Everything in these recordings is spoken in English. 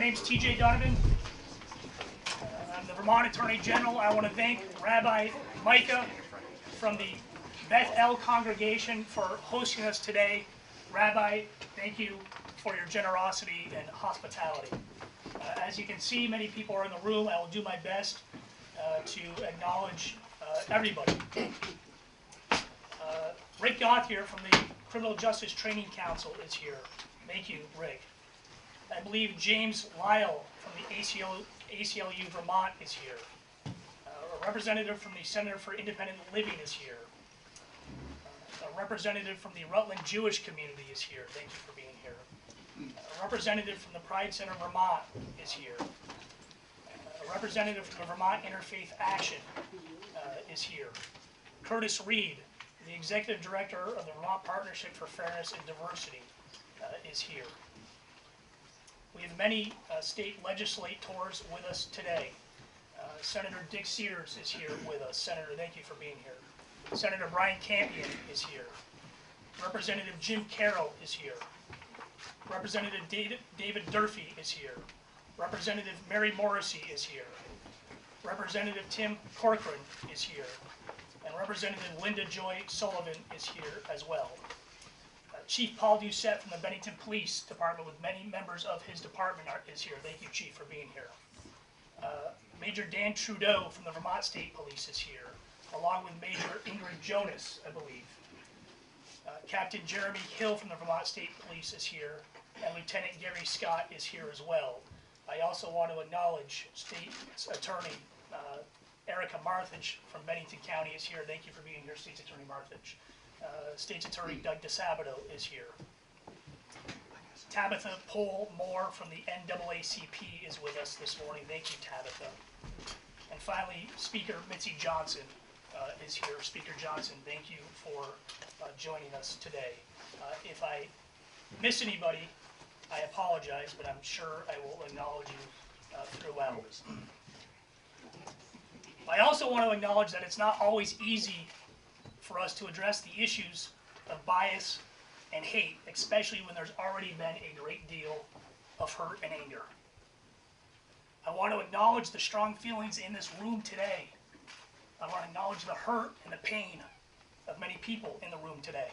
name's TJ Donovan. I'm the Vermont Attorney General. I want to thank Rabbi Micah from the Beth El congregation for hosting us today. Rabbi, thank you for your generosity and hospitality. As you can see, many people are in the room. I will do my best to acknowledge everybody. Rick Goth here from the Criminal Justice Training Council is here. Thank you, Rick. I believe James Lyle from the ACLU Vermont is here. A representative from the Center for Independent Living is here. A representative from the Rutland Jewish community is here. Thank you for being here. A representative from the Pride Center Vermont is here. A representative from the Vermont Interfaith Action is here. Curtis Reed, the Executive Director of the Vermont Partnership for Fairness and Diversity, is here. We have many state legislators with us today. Senator Dick Sears is here with us. Senator, thank you for being here. Senator Brian Campion is here. Representative Jim Carroll is here. Representative David Durfee is here. Representative Mary Morrissey is here. Representative Tim Corcoran is here. And Representative Linda Joy Sullivan is here as well. Chief Paul Doucette from the Bennington Police Department, with many members of his department, is here. Thank you, Chief, for being here. Major Dan Trudeau from the Vermont State Police is here, along with Major Ingrid Jonas, I believe. Captain Jeremy Hill from the Vermont State Police is here, and Lieutenant Gary Scott is here as well. I also want to acknowledge State Attorney Erica Marthage from Bennington County is here. Thank you for being here, State's Attorney Marthage. State's Attorney Doug DeSabato is here. Tabitha Pohl Moore from the NAACP is with us this morning. Thank you, Tabitha. And finally, Speaker Mitzi Johnson is here. Speaker Johnson, thank you for joining us today. If I miss anybody, I apologize, but I'm sure I will acknowledge you throughout. I also want to acknowledge that it's not always easy for us to address the issues of bias and hate, especially when there's already been a great deal of hurt and anger. I want to acknowledge the strong feelings in this room today. I want to acknowledge the hurt and the pain of many people in the room today.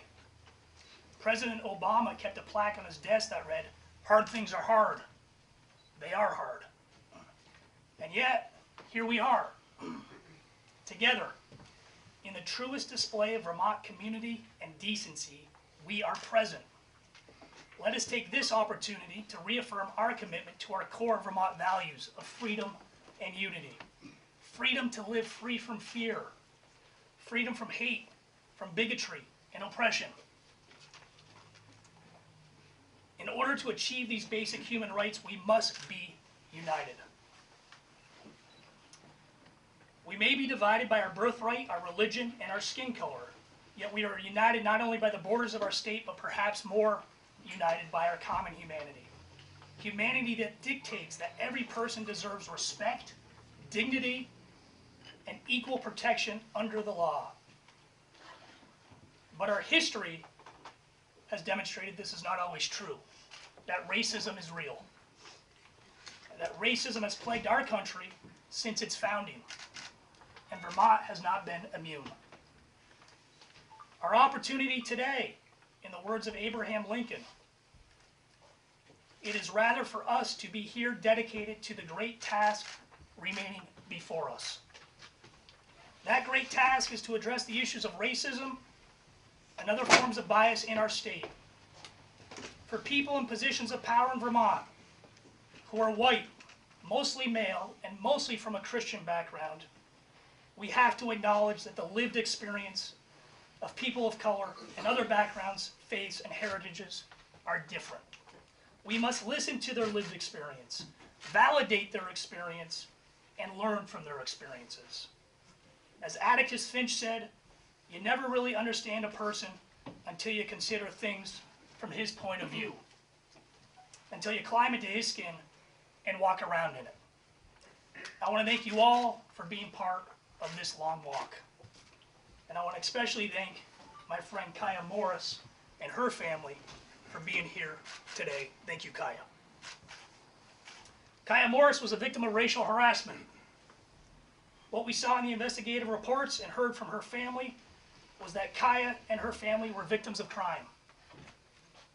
President Obama kept a plaque on his desk that read, "Hard things are hard. They are hard." And yet, here we are, together, in the truest display of Vermont community and decency. We are present. Let us take this opportunity to reaffirm our commitment to our core Vermont values of freedom and unity. Freedom to live free from fear, freedom from hate, from bigotry and oppression. In order to achieve these basic human rights, we must be united. We may be divided by our birthright, our religion, and our skin color, yet we are united not only by the borders of our state, but perhaps more united by our common humanity. Humanity that dictates that every person deserves respect, dignity, and equal protection under the law. But our history has demonstrated this is not always true, that racism is real, that racism has plagued our country since its founding, and Vermont has not been immune. Our opportunity today, in the words of Abraham Lincoln, it is rather for us to be here dedicated to the great task remaining before us. That great task is to address the issues of racism and other forms of bias in our state. For people in positions of power in Vermont who are white, mostly male, and mostly from a Christian background, we have to acknowledge that the lived experience of people of color and other backgrounds, faiths, and heritages are different. We must listen to their lived experience, validate their experience, and learn from their experiences. As Atticus Finch said, you never really understand a person until you consider things from his point of view, until you climb into his skin and walk around in it. I want to thank you all for being part of this long walk. And I want to especially thank my friend Kaya Morris and her family for being here today. Thank you, Kaya. Kaya Morris was a victim of racial harassment. What we saw in the investigative reports and heard from her family was that Kaya and her family were victims of crime.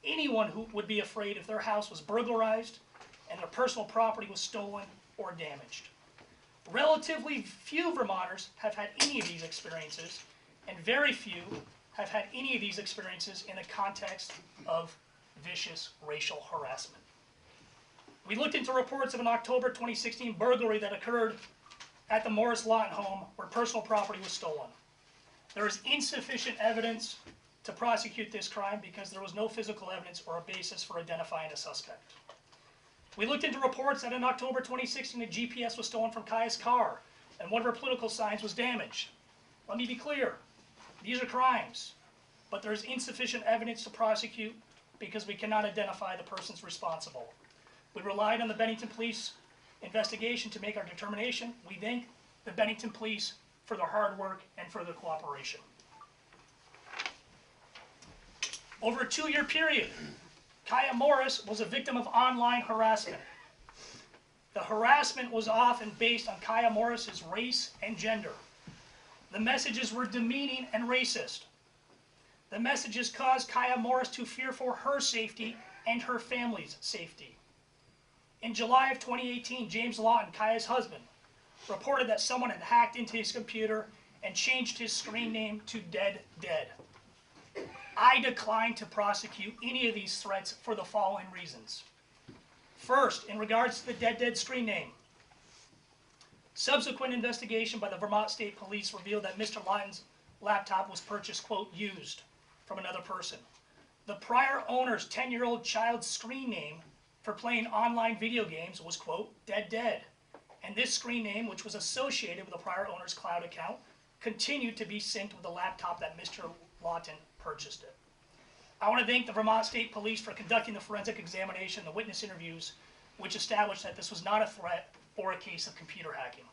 Anyone who would be afraid if their house was burglarized and their personal property was stolen or damaged. Relatively few Vermonters have had any of these experiences, and very few have had any of these experiences in the context of vicious racial harassment. We looked into reports of an October 2016 burglary that occurred at the Morris Lawton home where personal property was stolen. There is insufficient evidence to prosecute this crime because there was no physical evidence or a basis for identifying a suspect. We looked into reports that in October 2016 a GPS was stolen from Kaya's car and one of her political signs was damaged. Let me be clear, these are crimes, but there is insufficient evidence to prosecute because we cannot identify the persons responsible. We relied on the Bennington Police investigation to make our determination. We thank the Bennington Police for their hard work and for their cooperation. Over a 2-year period, Kaya Morris was a victim of online harassment. The harassment was often based on Kaya Morris's race and gender. The messages were demeaning and racist. The messages caused Kaya Morris to fear for her safety and her family's safety. In July of 2018, James Lawton, Kaya's husband, reported that someone had hacked into his computer and changed his screen name to Dead Dead. I declined to prosecute any of these threats for the following reasons. First, in regards to the Dead Dead screen name, subsequent investigation by the Vermont State Police revealed that Mr. Lawton's laptop was purchased, quote, used from another person. The prior owner's 10-year-old child's screen name for playing online video games was, quote, Dead Dead. And this screen name, which was associated with the prior owner's cloud account, continued to be synced with the laptop that Mr. Lawton purchased it. I want to thank the Vermont State Police for conducting the forensic examination and the witness interviews, which established that this was not a threat or a case of computer hacking.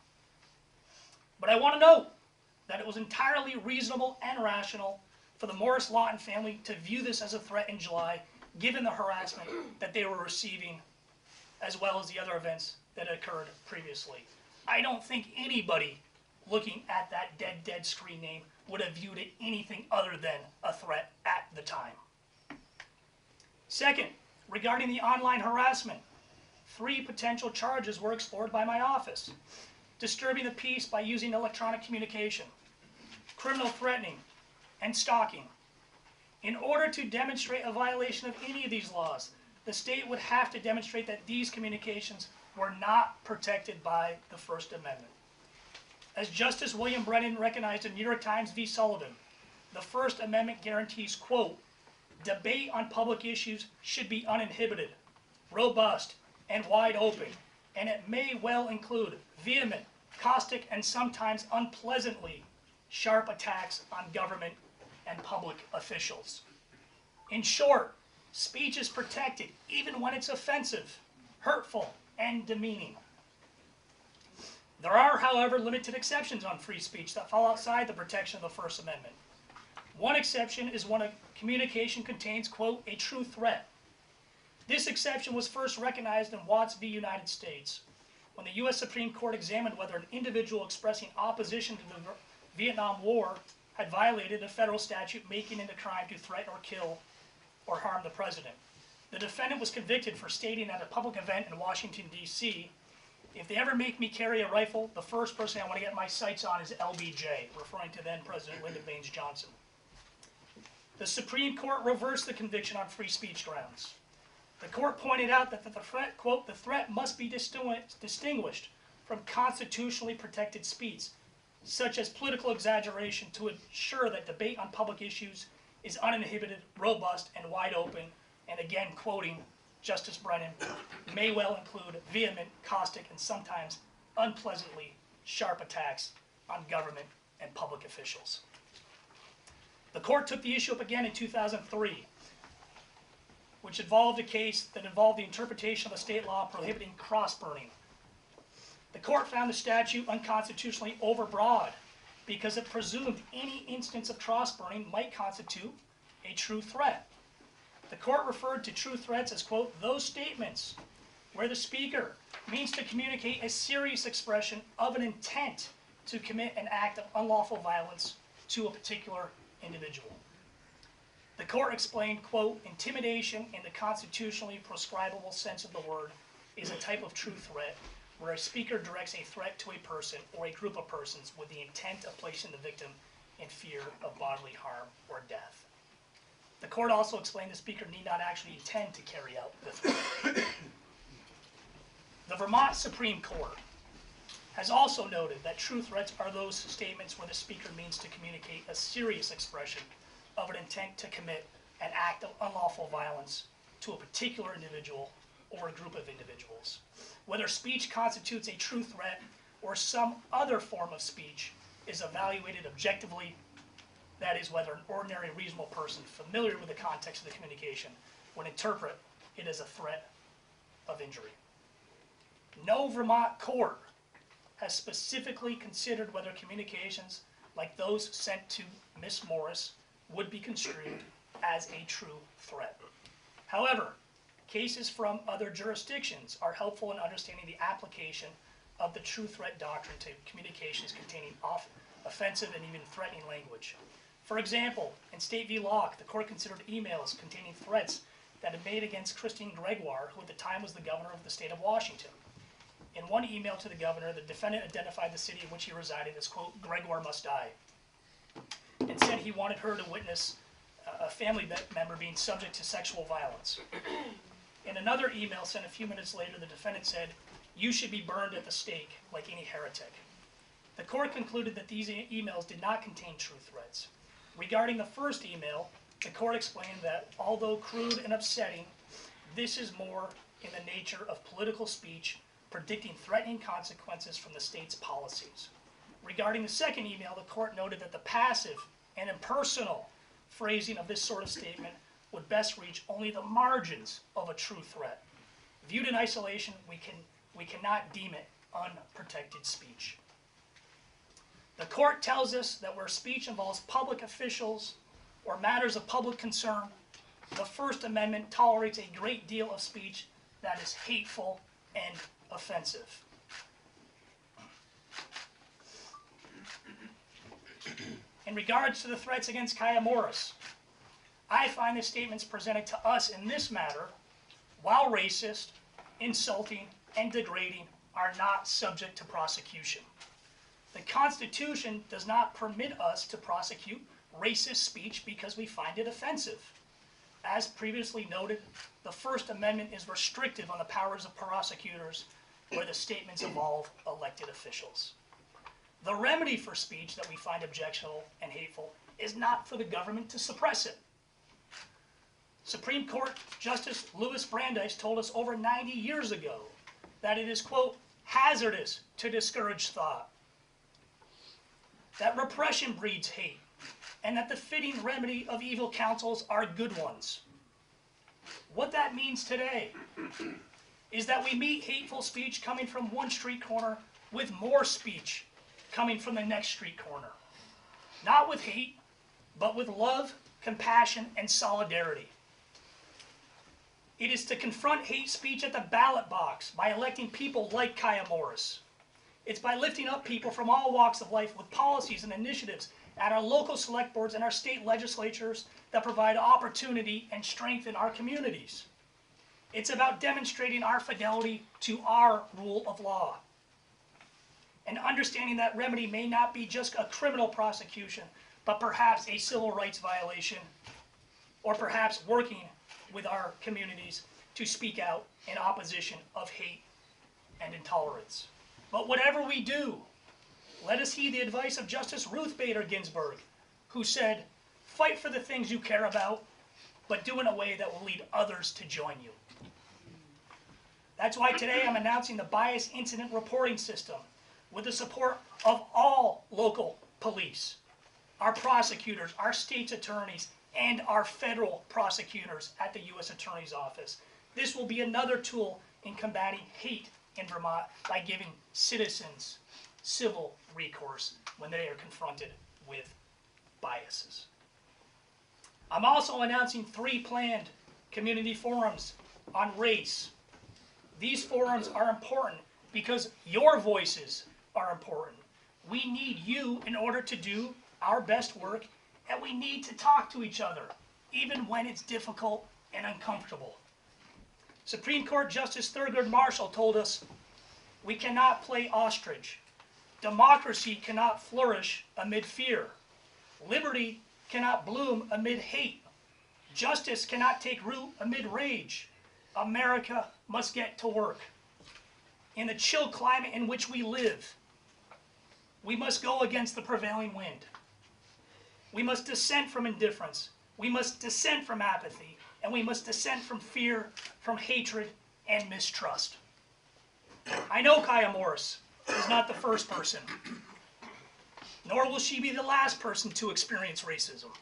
But I want to note that it was entirely reasonable and rational for the Morris Lawton family to view this as a threat in July, given the harassment that they were receiving, as well as the other events that occurred previously. I don't think anybody looking at that Dead Dead screen name would have viewed it anything other than a threat at the time. Second, regarding the online harassment, 3 potential charges were explored by my office. Disturbing the peace by using electronic communication, criminal threatening, and stalking. In order to demonstrate a violation of any of these laws, the state would have to demonstrate that these communications were not protected by the First Amendment. As Justice William Brennan recognized in New York Times v. Sullivan, the First Amendment guarantees, quote, debate on public issues should be uninhibited, robust, and wide open, and it may well include vehement, caustic, and sometimes unpleasantly sharp attacks on government and public officials. In short, speech is protected even when it's offensive, hurtful, and demeaning. There are, however, limited exceptions on free speech that fall outside the protection of the First Amendment. One exception is when a communication contains, quote, a true threat. This exception was first recognized in Watts v. United States, when the U.S. Supreme Court examined whether an individual expressing opposition to the Vietnam War had violated a federal statute making it a crime to threaten or kill or harm the president. The defendant was convicted for stating at a public event in Washington, D.C., if they ever make me carry a rifle, the first person I want to get my sights on is LBJ, referring to then President Lyndon Baines Johnson. The Supreme Court reversed the conviction on free speech grounds. The court pointed out that the threat, quote, the threat must be distinguished from constitutionally protected speech, such as political exaggeration, to ensure that debate on public issues is uninhibited, robust, and wide open, and again, quoting Justice Brennan, may well include vehement, caustic, and sometimes unpleasantly sharp attacks on government and public officials. The court took the issue up again in 2003, which involved a case that involved the interpretation of a state law prohibiting cross-burning. The court found the statute unconstitutionally overbroad because it presumed any instance of cross-burning might constitute a true threat. The court referred to true threats as, quote, those statements where the speaker means to communicate a serious expression of an intent to commit an act of unlawful violence to a particular individual. The court explained, quote, intimidation in the constitutionally prescribable sense of the word is a type of true threat where a speaker directs a threat to a person or a group of persons with the intent of placing the victim in fear of bodily harm or death. The court also explained the speaker need not actually intend to carry out the threat. The Vermont Supreme Court has also noted that true threats are those statements where the speaker means to communicate a serious expression of an intent to commit an act of unlawful violence to a particular individual or a group of individuals. Whether speech constitutes a true threat or some other form of speech is evaluated objectively, that is, whether an ordinary reasonable person familiar with the context of the communication would interpret it as a threat of injury. No Vermont court has specifically considered whether communications like those sent to Miss Morris would be construed as a true threat. However, cases from other jurisdictions are helpful in understanding the application of the true threat doctrine to communications containing offensive and even threatening language. For example, in State v. Locke, the court considered emails containing threats that had made against Christine Gregoire, who at the time was the governor of the state of Washington. In one email to the governor, the defendant identified the city in which he resided as, quote, Gregoire must die, and said he wanted her to witness a family member being subject to sexual violence. In another email sent a few minutes later, the defendant said, you should be burned at the stake like any heretic. The court concluded that these emails did not contain true threats. Regarding the first email, the court explained that although crude and upsetting, this is more in the nature of political speech predicting threatening consequences from the state's policies. Regarding the second email, the court noted that the passive and impersonal phrasing of this sort of statement would best reach only the margins of a true threat. Viewed in isolation, we cannot deem it unprotected speech. The court tells us that where speech involves public officials or matters of public concern, the First Amendment tolerates a great deal of speech that is hateful and offensive. In regards to the threats against Kaya Morris, I find the statements presented to us in this matter, while racist, insulting, and degrading, are not subject to prosecution. The Constitution does not permit us to prosecute racist speech because we find it offensive. As previously noted, the First Amendment is restrictive on the powers of prosecutors where the statements involve elected officials. The remedy for speech that we find objectionable and hateful is not for the government to suppress it. Supreme Court Justice Louis Brandeis told us over 90 years ago that it is, quote, hazardous to discourage thought, that repression breeds hate, and that the fitting remedy of evil counsels are good ones. What that means today is that we meet hateful speech coming from one street corner with more speech coming from the next street corner. Not with hate, but with love, compassion, and solidarity. It is to confront hate speech at the ballot box by electing people like Kaya Morris. It's by lifting up people from all walks of life with policies and initiatives at our local select boards and our state legislatures that provide opportunity and strengthen our communities. It's about demonstrating our fidelity to our rule of law and understanding that remedy may not be just a criminal prosecution, but perhaps a civil rights violation, or perhaps working with our communities to speak out in opposition of hate and intolerance. But whatever we do, let us heed the advice of Justice Ruth Bader Ginsburg, who said, fight for the things you care about, but do in a way that will lead others to join you. That's why today I'm announcing the Bias Incident Reporting System with the support of all local police, our prosecutors, our state's attorneys, and our federal prosecutors at the U.S. Attorney's Office. This will be another tool in combating hate in Vermont by giving citizens civil recourse when they are confronted with biases. I'm also announcing 3 planned community forums on race, These forums are important because your voices are important. We need you in order to do our best work, and we need to talk to each other, even when it's difficult and uncomfortable. Supreme Court Justice Thurgood Marshall told us, "We cannot play ostrich. Democracy cannot flourish amid fear. Liberty cannot bloom amid hate. Justice cannot take root amid rage. America must get to work." In the chill climate in which we live, we must go against the prevailing wind. We must dissent from indifference. We must dissent from apathy. And we must dissent from fear, from hatred, and mistrust. I know Kaya Morris is not the first person, nor will she be the last person to experience racism.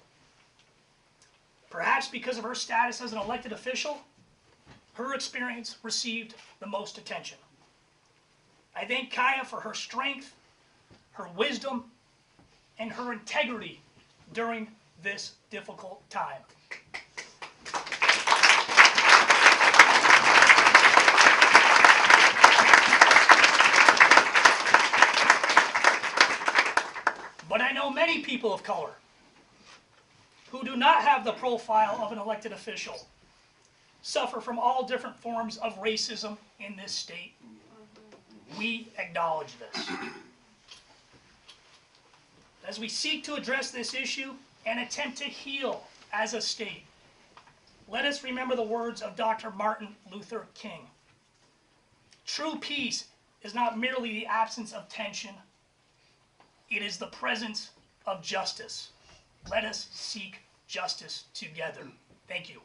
Perhaps because of her status as an elected official, her experience received the most attention. I thank Kaya for her strength, her wisdom, and her integrity during this difficult time. But I know many people of color who do not have the profile of an elected official suffer from all different forms of racism in this state. We acknowledge this. As we seek to address this issue and attempt to heal as a state, let us remember the words of Dr. Martin Luther King. True peace is not merely the absence of tension, it is the presence of justice. Let us seek justice together. Thank you.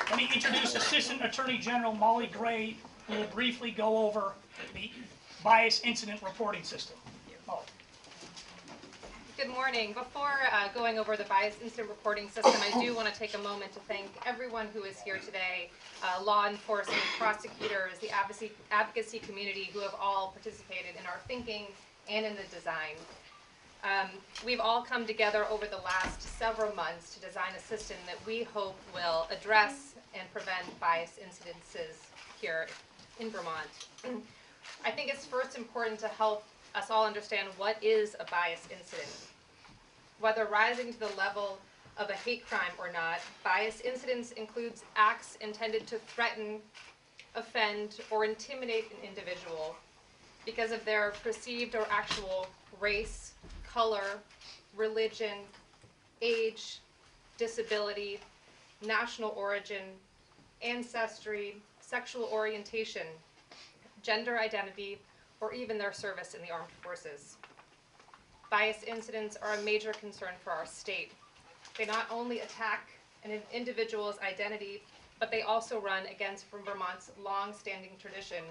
Let me introduce Assistant Attorney General Molly Gray, who will briefly go over the bias incident reporting system. Molly. Good morning. Before going over the bias incident reporting system, I do want to take a moment to thank everyone who is here today, law enforcement, prosecutors, the advocacy community who have all participated in our thinking and in the design. We've all come together over the last several months to design a system that we hope will address and prevent bias incidences here in Vermont. I think it's first important to help us all understand what is a bias incident. Whether rising to the level of a hate crime or not, bias incidents includes acts intended to threaten, offend, or intimidate an individual because of their perceived or actual race, color, religion, age, disability, national origin, ancestry, sexual orientation, gender identity, or even their service in the armed forces. Bias incidents are a major concern for our state. They not only attack an individual's identity, but they also run against Vermont's long-standing tradition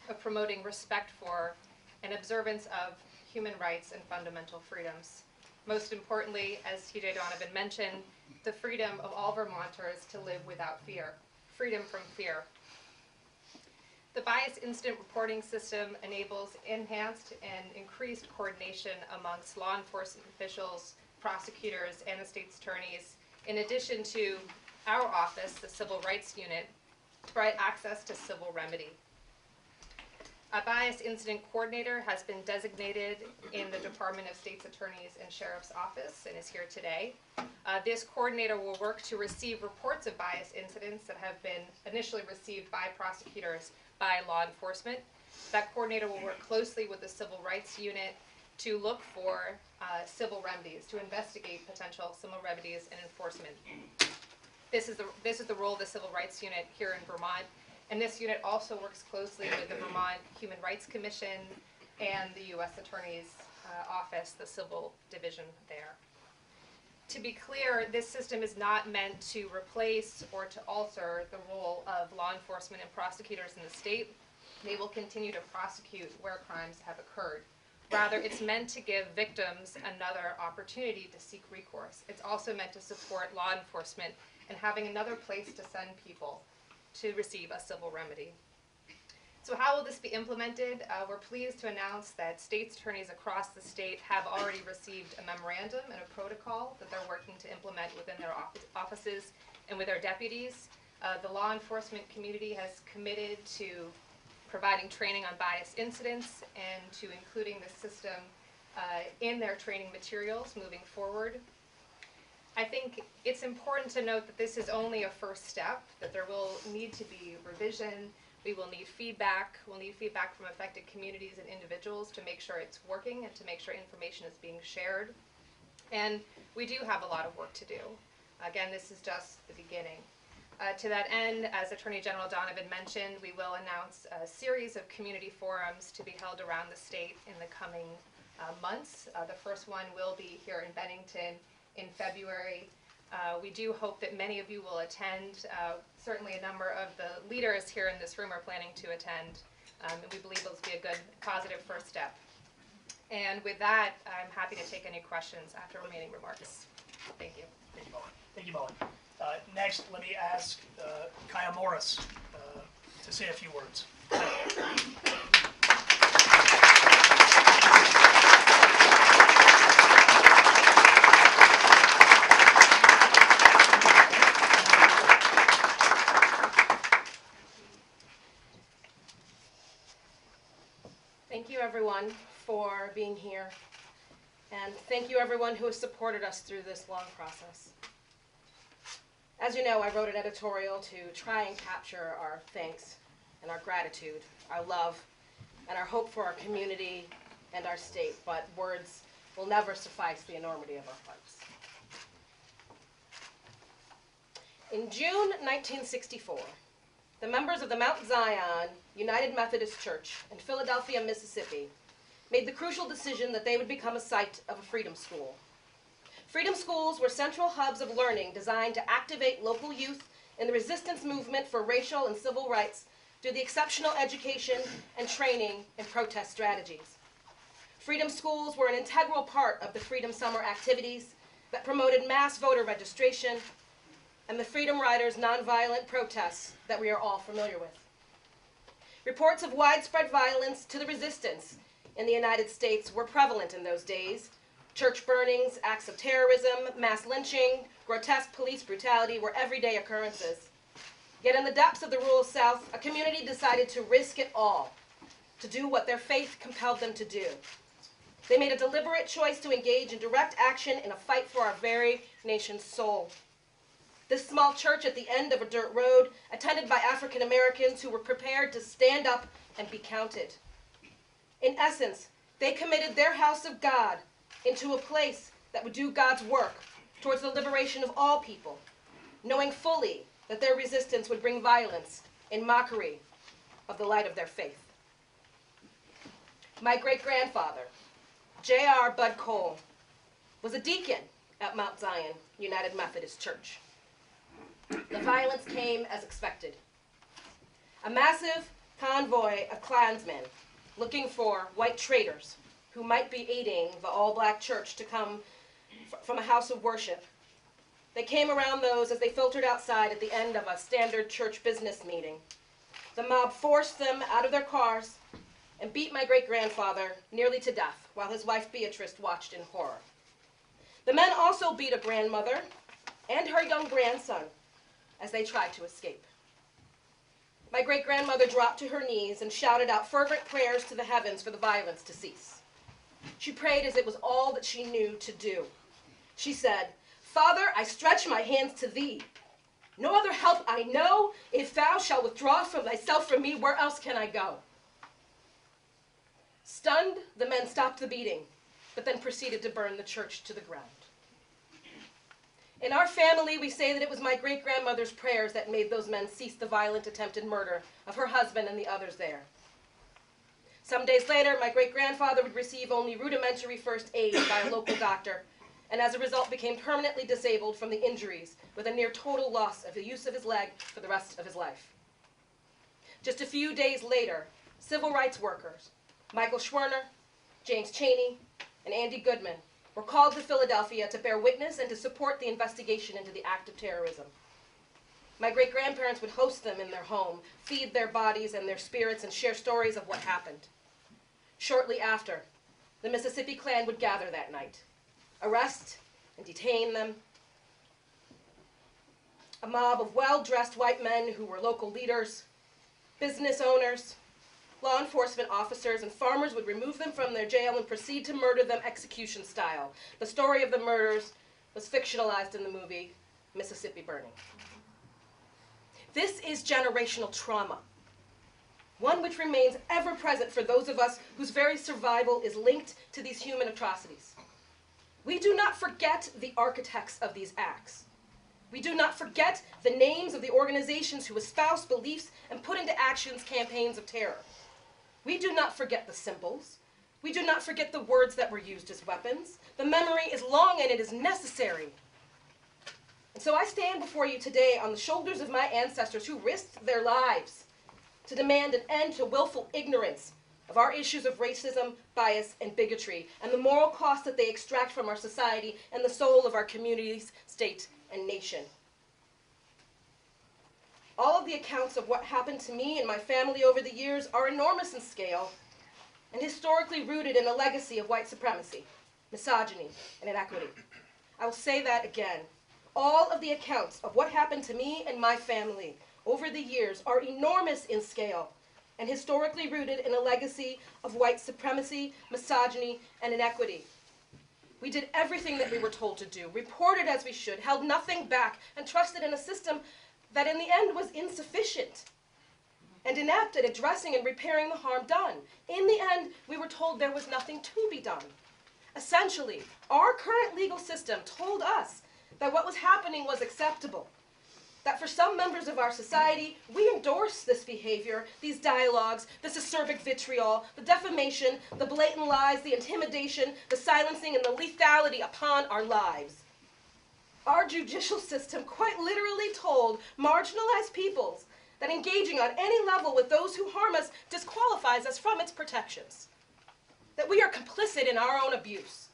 of promoting respect for and observance of human rights and fundamental freedoms. Most importantly, as TJ Donovan mentioned, the freedom of all Vermonters to live without fear, freedom from fear. The bias incident reporting system enables enhanced and increased coordination amongst law enforcement officials, prosecutors, and the state's attorneys, in addition to our office, the Civil Rights Unit, to provide access to civil remedy. A bias incident coordinator has been designated in the Department of State's Attorneys and Sheriff's Office and is here today. This coordinator will work to receive reports of bias incidents that have been initially received by prosecutors by law enforcement. That coordinator will work closely with the Civil Rights Unit to look for civil remedies, to investigate potential civil remedies and enforcement. This is the role of the Civil Rights Unit here in Vermont, and this unit also works closely with the Vermont Human Rights Commission and the U.S. Attorney's Office, the Civil Division there. To be clear, this system is not meant to replace or to alter the role of law enforcement and prosecutors in the state. They will continue to prosecute where crimes have occurred. Rather, it's meant to give victims another opportunity to seek recourse. It's also meant to support law enforcement and having another place to send people to receive a civil remedy. So how will this be implemented? We're pleased to announce that state's attorneys across the state have already received a memorandum and a protocol that they're working to implement within their offices and with their deputies. The law enforcement community has committed to providing training on bias incidents and to including the system in their training materials moving forward. I think it's important to note that this is only a first step, that there will need to be revision. We will need feedback. We'll need feedback from affected communities and individuals to make sure it's working and to make sure information is being shared. And we do have a lot of work to do. Again, this is just the beginning. To that end, as Attorney General Donovan mentioned, we will announce a series of community forums to be held around the state in the coming months. The first one will be here in Bennington in February. We do hope that many of you will attend. Certainly a number of the leaders here in this room are planning to attend, and we believe it will be a good, positive first step. And with that, I'm happy to take any questions after remaining remarks. Thank you. Thank you, Molly. Thank you, Molly. Next, let me ask Kaya Morris to say a few words. Thank you, everyone, for being here, and thank you, everyone who has supported us through this long process. As you know, I wrote an editorial to try and capture our thanks and our gratitude, our love, and our hope for our community and our state, but words will never suffice the enormity of our hearts. In June 1964, the members of the Mount Zion United Methodist Church in Philadelphia, Mississippi, made the crucial decision that they would become a site of a freedom school. Freedom schools were central hubs of learning designed to activate local youth in the resistance movement for racial and civil rights through the exceptional education and training in protest strategies. Freedom schools were an integral part of the Freedom Summer activities that promoted mass voter registration and the Freedom Riders' nonviolent protests that we are all familiar with. Reports of widespread violence to the resistance in the United States were prevalent in those days. Church burnings, acts of terrorism, mass lynching, grotesque police brutality were everyday occurrences. Yet in the depths of the rural South, a community decided to risk it all, to do what their faith compelled them to do. They made a deliberate choice to engage in direct action in a fight for our very nation's soul. This small church at the end of a dirt road, attended by African Americans who were prepared to stand up and be counted. In essence, they committed their house of God into a place that would do God's work towards the liberation of all people, knowing fully that their resistance would bring violence in mockery of the light of their faith. My great-grandfather, J.R. Bud Cole, was a deacon at Mount Zion United Methodist Church. The violence came as expected. A massive convoy of Klansmen looking for white traitors who might be aiding the all-black church to come from a house of worship. They came around those as they filtered outside at the end of a standard church business meeting. The mob forced them out of their cars and beat my great-grandfather nearly to death while his wife Beatrice watched in horror. The men also beat a grandmother and her young grandson as they tried to escape. My great-grandmother dropped to her knees and shouted out fervent prayers to the heavens for the violence to cease. She prayed as it was all that she knew to do. She said, "Father, I stretch my hands to thee. No other help I know. If thou shalt withdraw from thyself from me, where else can I go?" Stunned, the men stopped the beating, but then proceeded to burn the church to the ground. In our family, we say that it was my great-grandmother's prayers that made those men cease the violent attempted murder of her husband and the others there. Some days later, my great-grandfather would receive only rudimentary first aid by a local doctor, and as a result became permanently disabled from the injuries with a near total loss of the use of his leg for the rest of his life. Just a few days later, civil rights workers, Michael Schwerner, James Chaney, and Andy Goodman, were called to Philadelphia to bear witness and to support the investigation into the act of terrorism. My great-grandparents would host them in their home, feed their bodies and their spirits, and share stories of what happened. Shortly after, the Mississippi Klan would gather that night, arrest and detain them. A mob of well-dressed white men who were local leaders, business owners, law enforcement officers, and farmers would remove them from their jail and proceed to murder them execution style. The story of the murders was fictionalized in the movie Mississippi Burning. This is generational trauma, one which remains ever present for those of us whose very survival is linked to these human atrocities. We do not forget the architects of these acts. We do not forget the names of the organizations who espouse beliefs and put into actions campaigns of terror. We do not forget the symbols. We do not forget the words that were used as weapons. The memory is long and it is necessary. And so I stand before you today on the shoulders of my ancestors who risked their lives to demand an end to willful ignorance of our issues of racism, bias, and bigotry, and the moral costs that they extract from our society and the soul of our communities, state, and nation. All of the accounts of what happened to me and my family over the years are enormous in scale and historically rooted in a legacy of white supremacy, misogyny, and inequity. I will say that again. All of the accounts of what happened to me and my family over the years are enormous in scale and historically rooted in a legacy of white supremacy, misogyny, and inequity. We did everything that we were told to do, reported as we should, held nothing back, and trusted in a system that in the end was insufficient and inept at addressing and repairing the harm done. In the end, we were told there was nothing to be done. Essentially, our current legal system told us that what was happening was acceptable, that for some members of our society, we endorse this behavior, these dialogues, this acerbic vitriol, the defamation, the blatant lies, the intimidation, the silencing, and the lethality upon our lives. Our judicial system quite literally told marginalized peoples that engaging on any level with those who harm us disqualifies us from its protections, that we are complicit in our own abuse,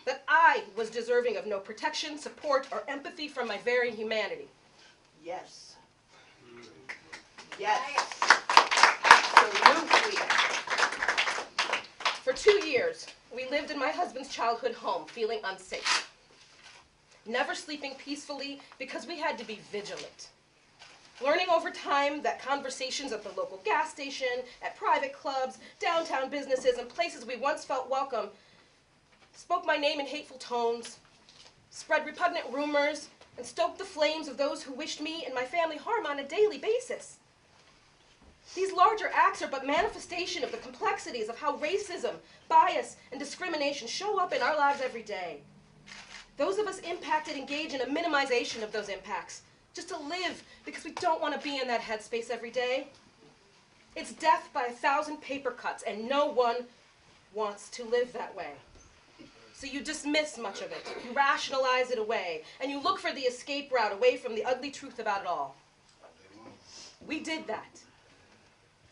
that I was deserving of no protection, support, or empathy from my very humanity. Yes. Yes. Absolutely. For 2 years, we lived in my husband's childhood home, feeling unsafe, never sleeping peacefully because we had to be vigilant. Learning over time that conversations at the local gas station, at private clubs, downtown businesses, and places we once felt welcome spoke my name in hateful tones, spread repugnant rumors, and stoked the flames of those who wished me and my family harm on a daily basis. These larger acts are but manifestation of the complexities of how racism, bias, and discrimination show up in our lives every day. Those of us impacted engage in a minimization of those impacts, just to live because we don't want to be in that headspace every day. It's death by 1,000 paper cuts, and no one wants to live that way. So you dismiss much of it, you rationalize it away, and you look for the escape route away from the ugly truth about it all. We did that.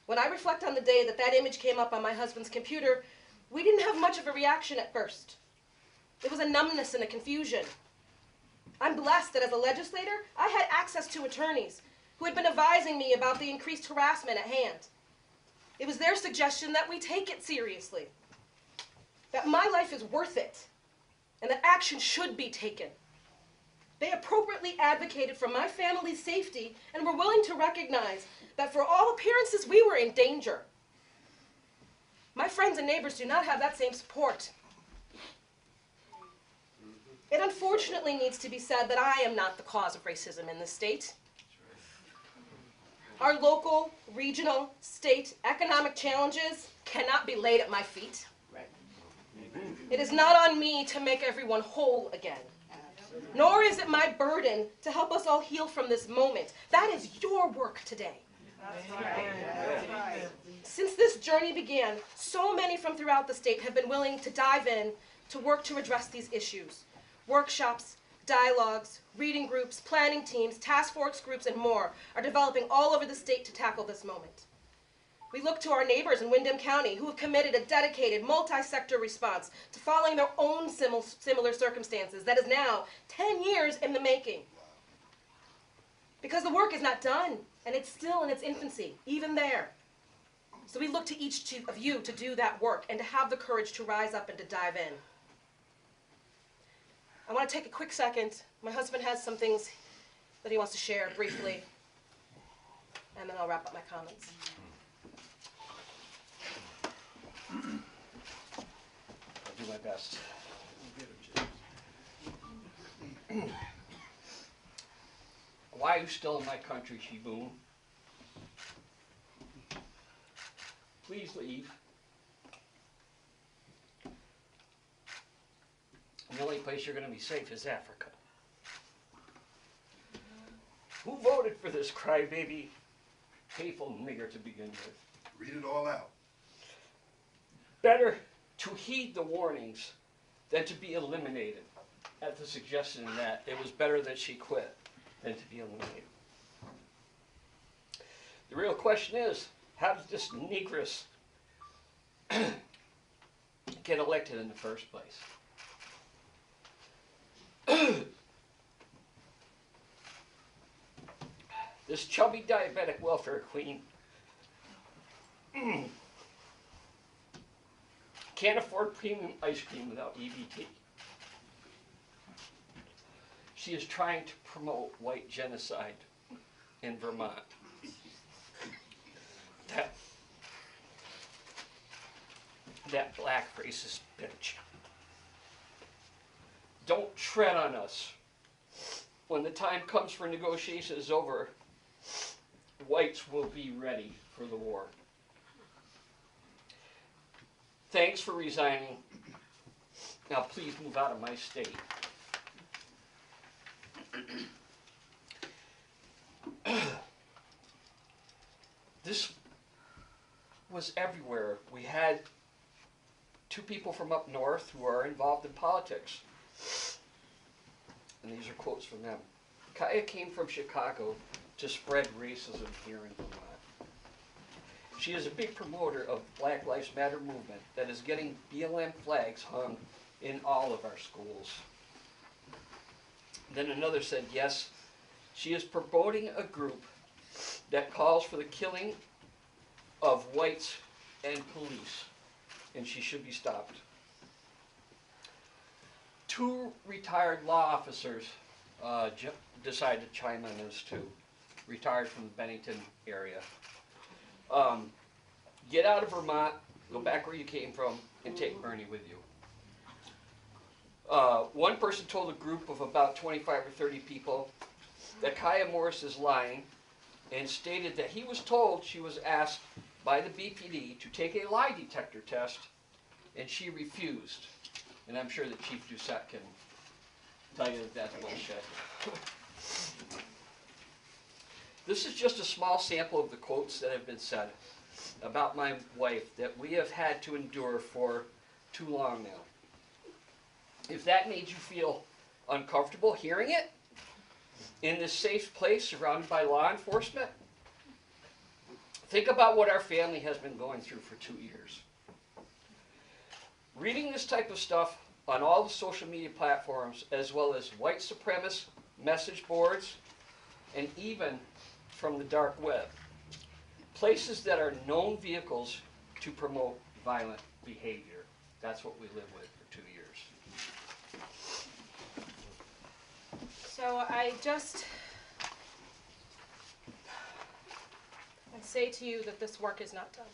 When I reflect on the day that that image came up on my husband's computer, we didn't have much of a reaction at first. It was a numbness and a confusion. I'm blessed that as a legislator, I had access to attorneys who had been advising me about the increased harassment at hand. It was their suggestion that we take it seriously, that my life is worth it, and that action should be taken. They appropriately advocated for my family's safety and were willing to recognize that for all appearances we were in danger. My friends and neighbors do not have that same support. It unfortunately needs to be said that I am not the cause of racism in this state. Our local, regional, state economic challenges cannot be laid at my feet. It is not on me to make everyone whole again. Nor is it my burden to help us all heal from this moment. That is your work today. Since this journey began, so many from throughout the state have been willing to dive in to work to address these issues. Workshops, dialogues, reading groups, planning teams, task force groups, and more are developing all over the state to tackle this moment. We look to our neighbors in Windham County who have committed a dedicated multi-sector response to following their own similar circumstances that is now 10 years in the making. because the work is not done, and it's still in its infancy, even there. So we look to each of you to do that work and to have the courage to rise up and to dive in. I want to take a quick second. My husband has some things that he wants to share briefly, and then I'll wrap up my comments. I'll do my best. Why are you still in my country, Shiboon? Please leave. The only place you're going to be safe is Africa. Who voted for this crybaby, hateful nigger to begin with? Read it all out. Better to heed the warnings than to be eliminated, at the suggestion that it was better that she quit than to be eliminated. The real question is, how did this negress get elected in the first place? This chubby diabetic welfare queen can't afford premium ice cream without EBT. She is trying to promote white genocide in Vermont. That black racist bitch. Don't tread on us. When the time comes for negotiations over, whites will be ready for the war. Thanks for resigning. Now please move out of my state. This was everywhere. We had two people from up north who are involved in politics. And these are quotes from them. Kaya came from Chicago to spread racism here in Vermont. She is a big promoter of Black Lives Matter movement that is getting BLM flags hung in all of our schools. Then another said, yes, she is promoting a group that calls for the killing of whites and police, and she should be stopped. Two retired law officers decided to chime in this too, retired from the Bennington area. Get out of Vermont, go back where you came from, and take Bernie with you. One person told a group of about 25 or 30 people that Kaya Morris is lying, and stated that he was told she was asked by the BPD to take a lie detector test, and she refused. And I'm sure that Chief Doucette can tell you that that's bullshit. This is just a small sample of the quotes that have been said about my wife that we have had to endure for too long now. If that made you feel uncomfortable hearing it in this safe place surrounded by law enforcement, think about what our family has been going through for 2 years. Reading this type of stuff on all the social media platforms, as well as white supremacist message boards, and even from the dark web, places that are known vehicles to promote violent behavior. That's what we live with for 2 years. So I say to you that this work is not done,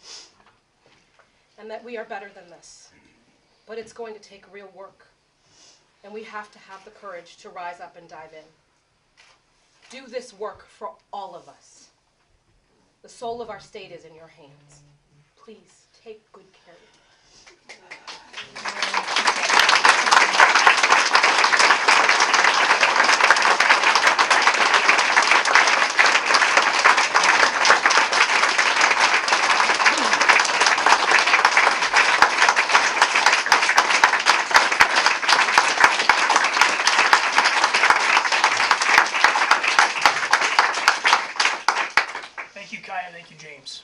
and that we are better than this. But it's going to take real work, and we have to have the courage to rise up and dive in. Do this work for all of us. The soul of our state is in your hands. Please take good care of it. Thank you, Kaya. Thank you, James.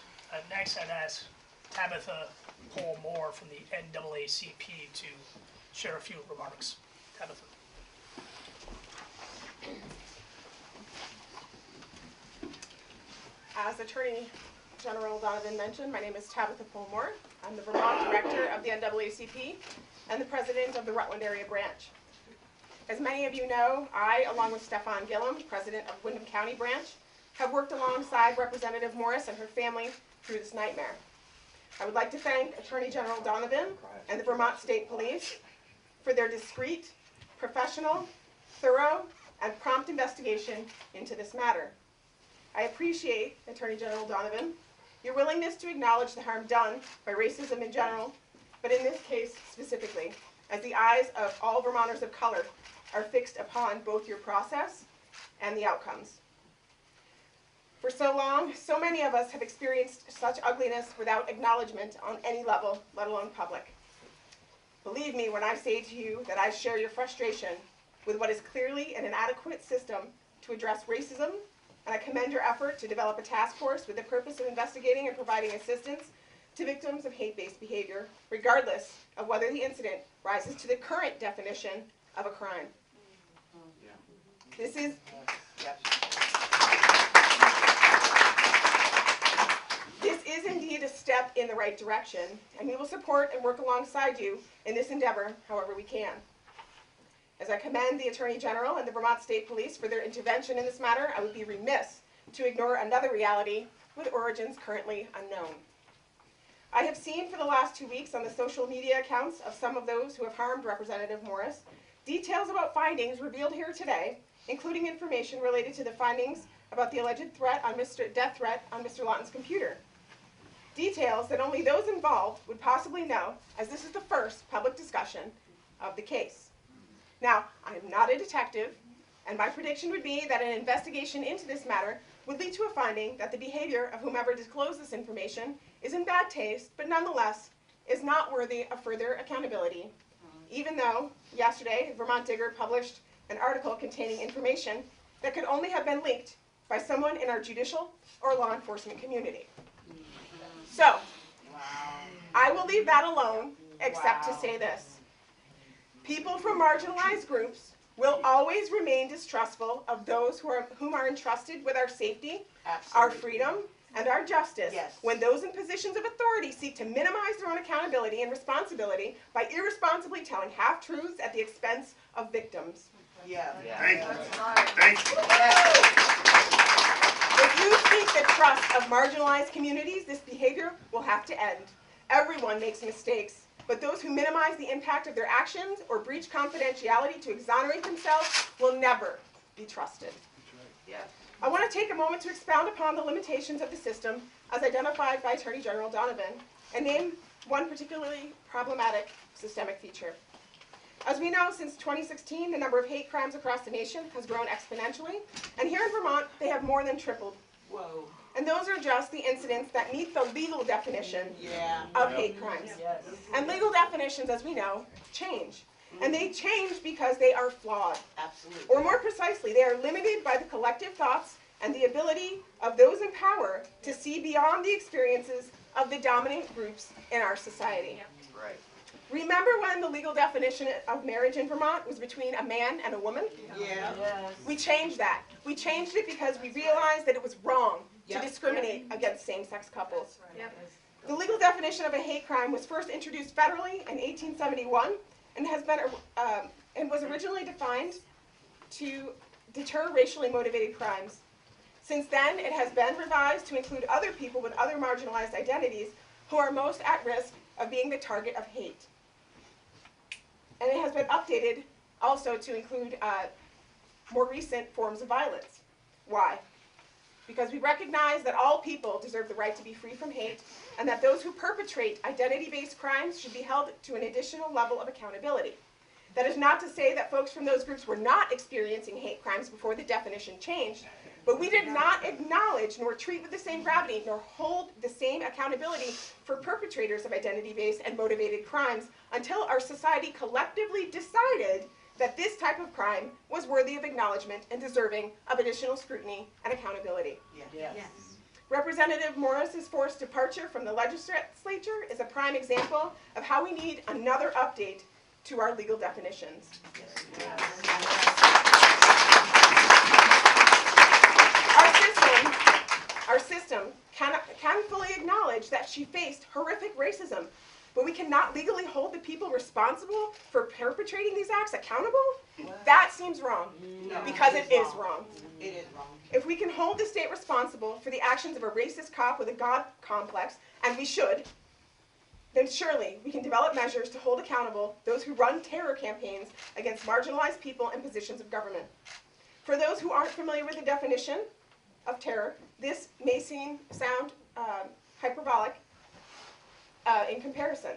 Next, I'd ask Tabitha Paul Moore from the NAACP to share a few remarks. Tabitha. As Attorney General Donovan mentioned, my name is Tabitha Pullmore. I'm the Vermont Director of the NAACP and the President of the Rutland Area Branch. As many of you know, I, along with Stefan Gillum, President of Windham County Branch, have worked alongside Representative Morris and her family through this nightmare. I would like to thank Attorney General Donovan and the Vermont State Police for their discreet, professional, thorough, and prompt investigation into this matter. I appreciate, Attorney General Donovan, your willingness to acknowledge the harm done by racism in general, but in this case specifically, as the eyes of all Vermonters of color are fixed upon both your process and the outcomes. For so long, so many of us have experienced such ugliness without acknowledgement on any level, let alone public. Believe me when I say to you that I share your frustration with what is clearly an inadequate system to address racism, and I commend your effort to develop a task force with the purpose of investigating and providing assistance to victims of hate-based behavior, regardless of whether the incident rises to the current definition of a crime. This is indeed a step in the right direction, and we will support and work alongside you in this endeavor however we can. As I commend the Attorney General and the Vermont State Police for their intervention in this matter, I would be remiss to ignore another reality with origins currently unknown. I have seen for the last 2 weeks on the social media accounts of some of those who have harmed Representative Morris details about findings revealed here today, including information related to the findings about the alleged death threat on Mr. Lawton's computer. Details that only those involved would possibly know, as this is the first public discussion of the case. Now, I am not a detective, and my prediction would be that an investigation into this matter would lead to a finding that the behavior of whomever disclosed this information is in bad taste, but nonetheless is not worthy of further accountability, even though yesterday Vermont Digger published an article containing information that could only have been leaked by someone in our judicial or law enforcement community. So, I will leave that alone, except to say this. People from marginalized groups will always remain distrustful of those whom are entrusted with our safety, our freedom, and our justice when those in positions of authority seek to minimize their own accountability and responsibility by irresponsibly telling half-truths at the expense of victims. Thank you. Thank you. If you seek the trust of marginalized communities, this behavior will have to end. Everyone makes mistakes, but those who minimize the impact of their actions or breach confidentiality to exonerate themselves will never be trusted. I want to take a moment to expound upon the limitations of the system as identified by Attorney General Donovan and name one particularly problematic systemic feature. As we know, since 2016, the number of hate crimes across the nation has grown exponentially, and here in Vermont, they have more than tripled. Whoa. And those are just the incidents that meet the legal definition of hate crimes. And legal definitions, as we know, change. And they change because they are flawed. Absolutely. Or more precisely, they are limited by the collective thoughts and the ability of those in power to see beyond the experiences of the dominant groups in our society. Right. Remember when the legal definition of marriage in Vermont was between a man and a woman? Yeah. We changed that. We changed it because we realized that it was wrong to discriminate against same-sex couples. The legal definition of a hate crime was first introduced federally in 1871 and has been and was originally defined to deter racially motivated crimes. Since then, it has been revised to include other people with other marginalized identities who are most at risk of being the target of hate. And it has been updated also to include more recent forms of violence. Why? Because we recognize that all people deserve the right to be free from hate, and that those who perpetrate identity-based crimes should be held to an additional level of accountability. That is not to say that folks from those groups were not experiencing hate crimes before the definition changed, but we did not acknowledge nor treat with the same gravity nor hold the same accountability for perpetrators of identity-based and motivated crimes until our society collectively decided that this type of crime was worthy of acknowledgement and deserving of additional scrutiny and accountability. Yes. Representative Morris's forced departure from the legislature is a prime example of how we need another update to our legal definitions. Our our system can fully acknowledge that she faced horrific racism, but we cannot legally hold the people responsible for perpetrating these acts accountable? That seems wrong, because it is wrong. It is wrong. If we can hold the state responsible for the actions of a racist cop with a God complex, and we should, then surely we can develop measures to hold accountable those who run terror campaigns against marginalized people in positions of government. For those who aren't familiar with the definition of terror, this may sound hyperbolic in comparison.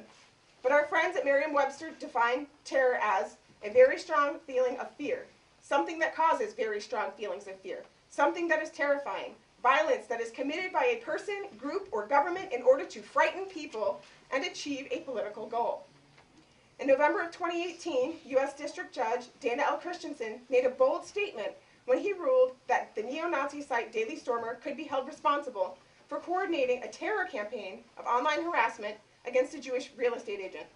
But our friends at Merriam-Webster define terror as a very strong feeling of fear, something that causes very strong feelings of fear, something that is terrifying, violence that is committed by a person, group, or government in order to frighten people and achieve a political goal. In November of 2018, U.S. District Judge Dana L. Christensen made a bold statement when he ruled that the neo-Nazi site Daily Stormer could be held responsible for coordinating a terror campaign of online harassment against a Jewish real estate agent.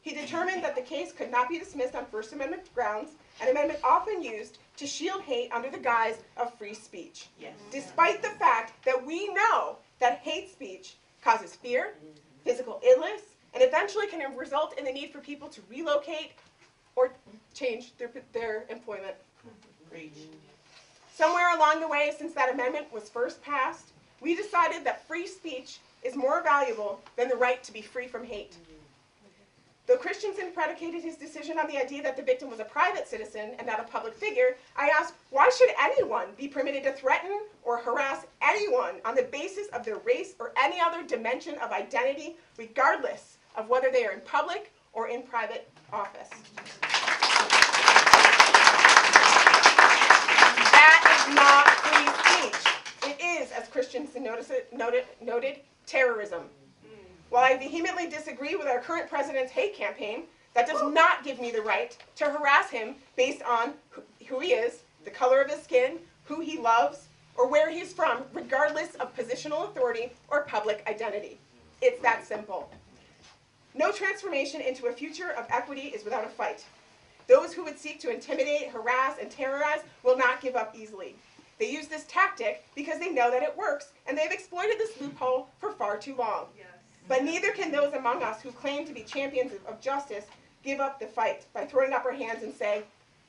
He determined that the case could not be dismissed on First Amendment grounds, an amendment often used to shield hate under the guise of free speech. Yes. Despite the fact that we know that hate speech causes fear, physical illness, and eventually can result in the need for people to relocate or change their employment. Preach. Somewhere along the way, since that amendment was first passed, we decided that free speech is more valuable than the right to be free from hate. Though Christensen predicated his decision on the idea that the victim was a private citizen and not a public figure, I asked, why should anyone be permitted to threaten or harass anyone on the basis of their race or any other dimension of identity, regardless of whether they are in public or in private office? That is not free speech. It is, as Christensen noted, terrorism. While I vehemently disagree with our current president's hate campaign, that does not give me the right to harass him based on who he is, the color of his skin, who he loves, or where he's from, regardless of positional authority or public identity. It's that simple. No transformation into a future of equity is without a fight. Those who would seek to intimidate, harass, and terrorize will not give up easily. They use this tactic because they know that it works, and they've exploited this loophole for far too long. Yes. But neither can those among us who claim to be champions of justice give up the fight by throwing up our hands and say,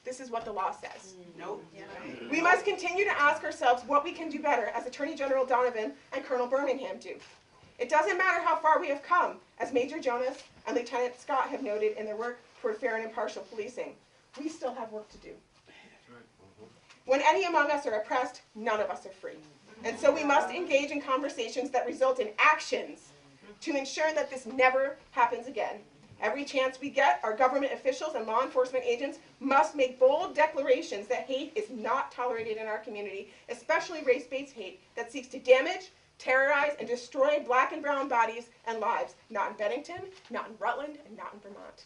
this is what the law says. Nope. Yeah. We must continue to ask ourselves what we can do better, as Attorney General Donovan and Colonel Birmingham do. It doesn't matter how far we have come, as Major Jonas and Lieutenant Scott have noted in their work toward fair and impartial policing. We still have work to do. When any among us are oppressed, none of us are free. And so we must engage in conversations that result in actions to ensure that this never happens again. Every chance we get, our government officials and law enforcement agents must make bold declarations that hate is not tolerated in our community, especially race-based hate that seeks to damage, terrorize, and destroy black and brown bodies and lives, not in Bennington, not in Rutland, and not in Vermont.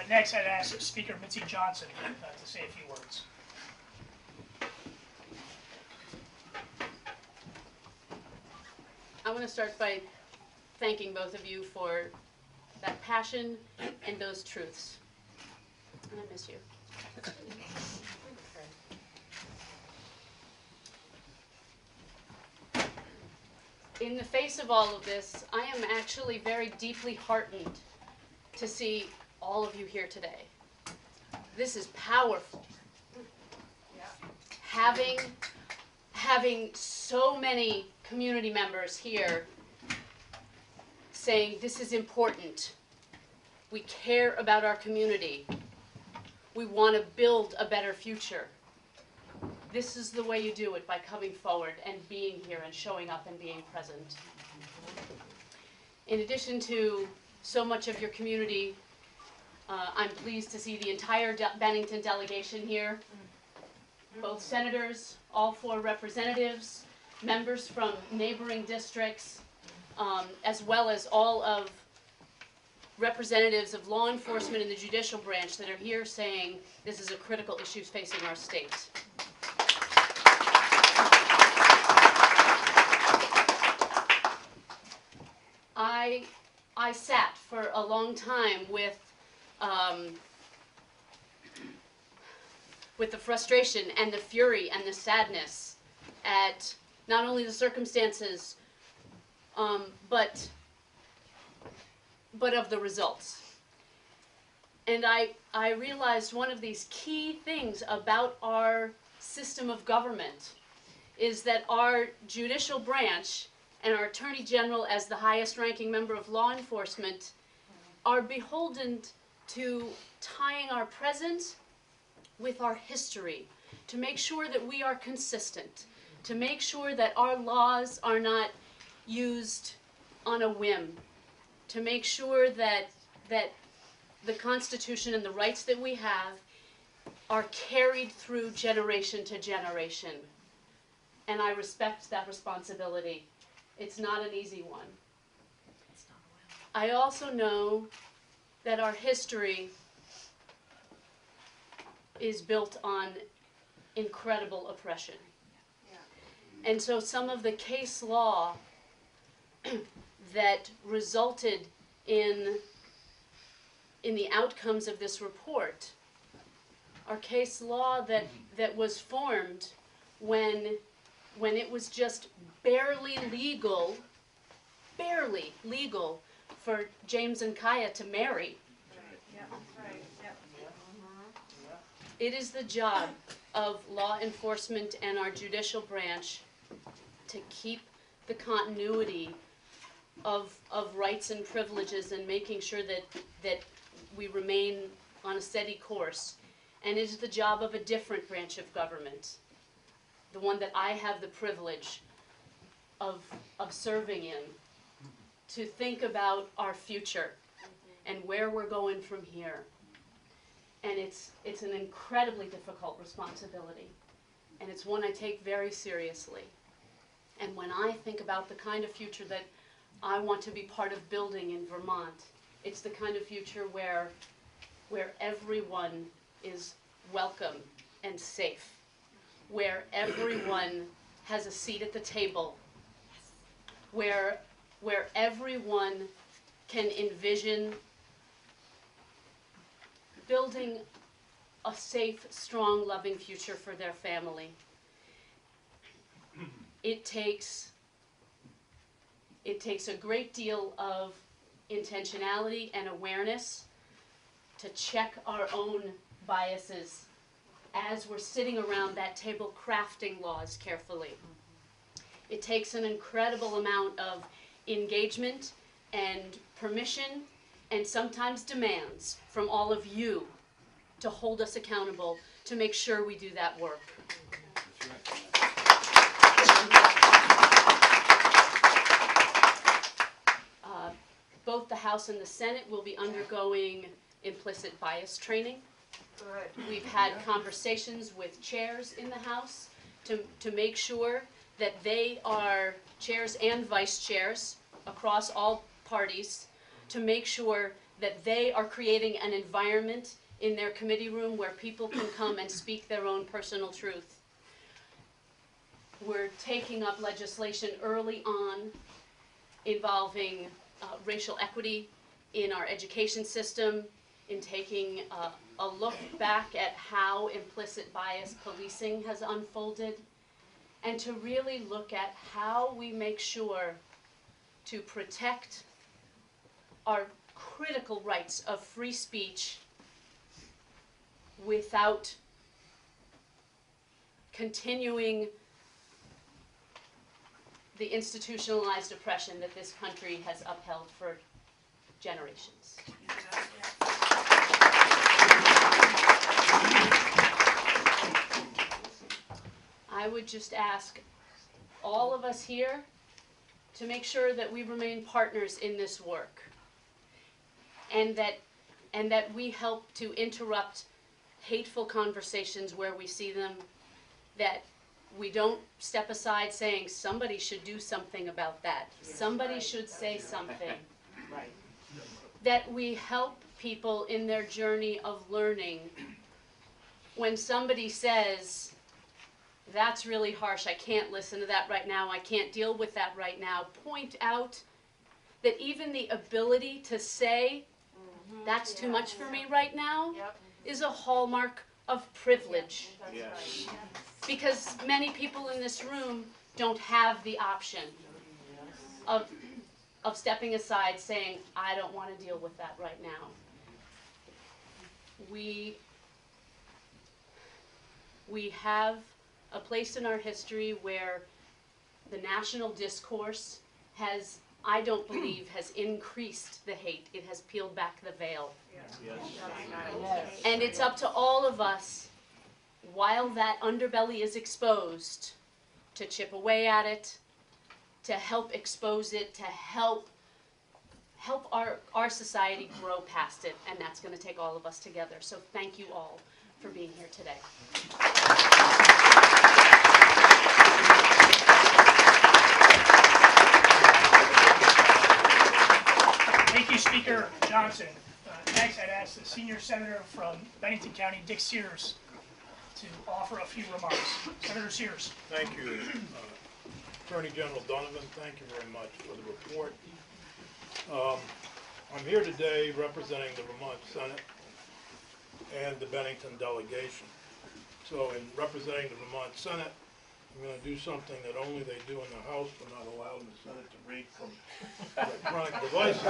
Next, I'd ask Speaker Mitzi Johnson to say a few words. I want to start by thanking both of you for that passion and those truths. And I miss you. In the face of all of this, I am actually very deeply heartened to see all of you here today. This is powerful. Yeah. Having so many community members here saying this is important. We care about our community. We want to build a better future. This is the way you do it, by coming forward and being here and showing up and being present. In addition to so much of your community, I'm pleased to see the entire Bennington delegation here. Both senators, all 4 representatives, members from neighboring districts, as well as all of representatives of law enforcement and the judicial branch that are here saying this is a critical issue facing our state. I sat for a long time with the frustration and the fury and the sadness at not only the circumstances, but of the results. And I realized one of these key things about our system of government is that our judicial branch and our Attorney General, as the highest ranking member of law enforcement, are beholden to tying our present with our history, to make sure that we are consistent, to make sure that our laws are not used on a whim, to make sure that the Constitution and the rights that we have are carried through generation to generation. And I respect that responsibility. It's not an easy one. I also know that our history is built on incredible oppression. And so some of the case law that resulted in the outcomes of this report are case law that was formed when it was just barely legal for James and Kaya to marry. It is the job of law enforcement and our judicial branch to keep the continuity of rights and privileges and making sure that we remain on a steady course. And it is the job of a different branch of government, the one that I have the privilege of serving in, to think about our future and where we're going from here. And it's an incredibly difficult responsibility, and it's one I take very seriously. And when I think about the kind of future that I want to be part of building in Vermont, it's the kind of future where everyone is welcome and safe, where everyone has a seat at the table, where everyone can envision building a safe, strong, loving future for their family. It takes a great deal of intentionality and awareness to check our own biases as we're sitting around that table crafting laws carefully. It takes an incredible amount of engagement and permission and sometimes demands from all of you to hold us accountable to make sure we do that work. Both the House and the Senate will be undergoing implicit bias training. Good. We've had conversations with chairs in the House to make sure that they are chairs and vice chairs across all parties, to make sure that they are creating an environment in their committee room where people can come and speak their own personal truth. We're taking up legislation early on involving racial equity in our education system, in taking a look back at how implicit bias policing has unfolded, and to really look at how we make sure to protect our critical rights of free speech without continuing the institutionalized oppression that this country has upheld for generations. I would just ask all of us here to make sure that we remain partners in this work, and that we help to interrupt hateful conversations where we see them, that we don't step aside saying somebody should do something about that, somebody should say something. Right. That we help people in their journey of learning. When somebody says, that's really harsh, I can't listen to that right now, I can't deal with that right now, point out that even the ability to say, that's too much for me right now, is a hallmark of privilege. Yes. Because many people in this room don't have the option of stepping aside saying, I don't want to deal with that right now. We have a place in our history where the national discourse has, I don't believe, has increased the hate. It has peeled back the veil. Yes. And it's up to all of us, while that underbelly is exposed, to chip away at it, to help expose it, to help our society grow past it, and that's going to take all of us together. So thank you all for being here today. Thank you, Speaker Johnson. Next, I'd ask the senior senator from Bennington County, Dick Sears, to offer a few remarks. Senator Sears. Thank you, Attorney General Donovan. Thank you very much for the report. I'm here today representing the Vermont Senate and the Bennington delegation. So in representing the Vermont Senate, I'm going to do something that only they do in the House, but not allowed in the Senate to read from electronic devices.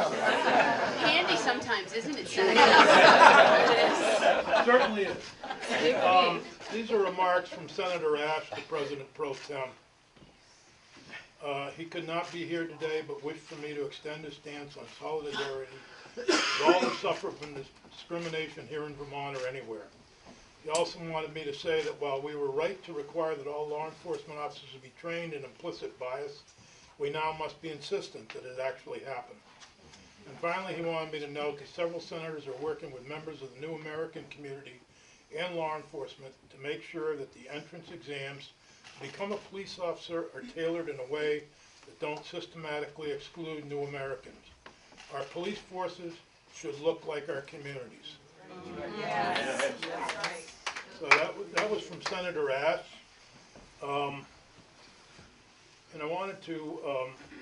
Handy sometimes, isn't it, It certainly is. These are remarks from Senator Ash, the President Pro Tem. He could not be here today, but wished for me to extend his stance on solidarity with all who suffer from discrimination here in Vermont or anywhere. He also wanted me to say that while we were right to require that all law enforcement officers be trained in implicit bias, we now must be insistent that it actually happen. And finally, he wanted me to note that several senators are working with members of the New American community and law enforcement to make sure that the entrance exams to become a police officer are tailored in a way that don't systematically exclude new Americans. Our police forces should look like our communities. Yes. So that was from Senator Ash. And I wanted to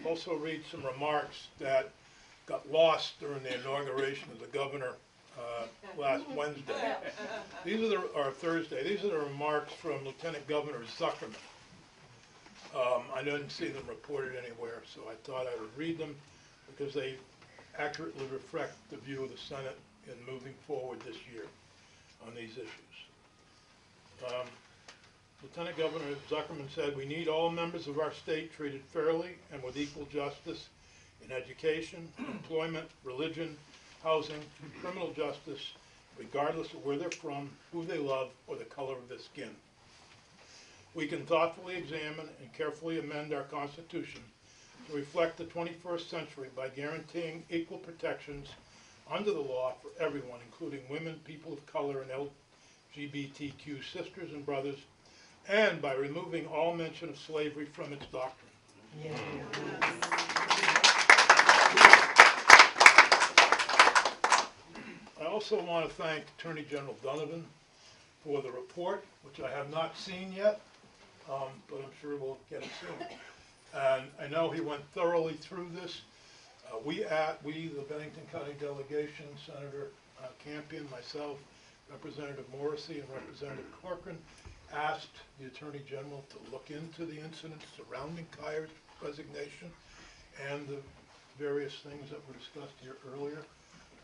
also read some remarks that got lost during the inauguration of the governor last Wednesday. Or Thursday. These are the remarks from Lieutenant Governor Zuckerman. I didn't see them reported anywhere, so I thought I would read them because they accurately reflect the view of the Senate in moving forward this year on these issues. Lieutenant Governor Zuckerman said, we need all members of our state treated fairly and with equal justice in education, employment, religion, housing, and criminal justice, regardless of where they're from, who they love, or the color of their skin. We can thoughtfully examine and carefully amend our Constitution to reflect the 21st century by guaranteeing equal protections under the law for everyone, including women, people of color, and LGBTQ sisters and brothers, and by removing all mention of slavery from its doctrine. Yeah. I also want to thank Attorney General Donovan for the report, which I have not seen yet, but I'm sure we'll get it soon. And I know he went thoroughly through this. We, the Bennington County delegation, Senator Campion, myself, Representative Morrissey, and Representative Corcoran, asked the Attorney General to look into the incidents surrounding Kyer's resignation and the various things that were discussed here earlier.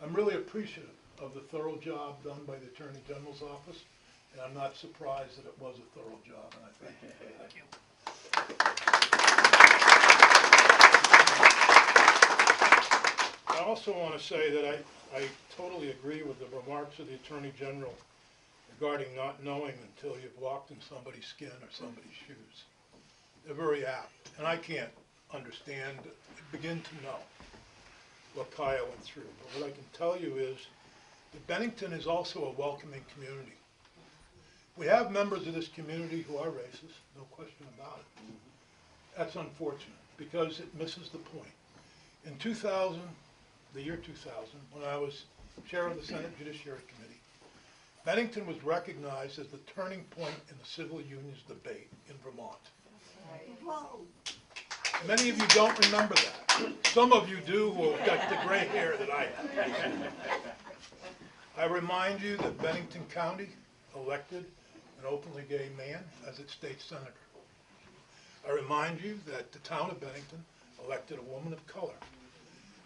I'm really appreciative of the thorough job done by the Attorney General's office, and I'm not surprised that it was a thorough job, and I thank you for that. I also want to say that I totally agree with the remarks of the Attorney General regarding not knowing until you've walked in somebody's skin or somebody's shoes. They're very apt, and I can't understand, begin to know what Kaya went through. But what I can tell you is that Bennington is also a welcoming community. We have members of this community who are racist, no question about it. That's unfortunate because it misses the point. In 2000, the year 2000, when I was chair of the Senate Judiciary Committee, Bennington was recognized as the turning point in the civil unions debate in Vermont. Many of you don't remember that. Some of you do who have got the gray hair that I have. I remind you that Bennington County elected an openly gay man as its state senator. I remind you that the town of Bennington elected a woman of color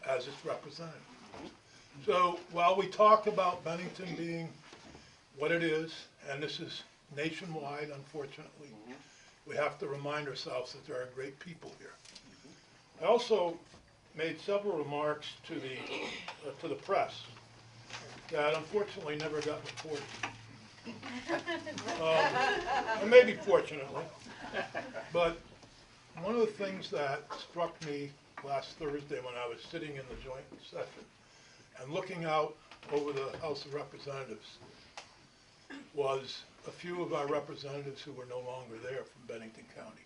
as its representative. So while we talk about Bennington being what it is, and this is nationwide, unfortunately, we have to remind ourselves that there are great people here. I also made several remarks to the press that unfortunately never got reported. Or maybe fortunately. But one of the things that struck me last Thursday when I was sitting in the joint session and looking out over the House of Representatives was a few of our representatives who were no longer there from Bennington County.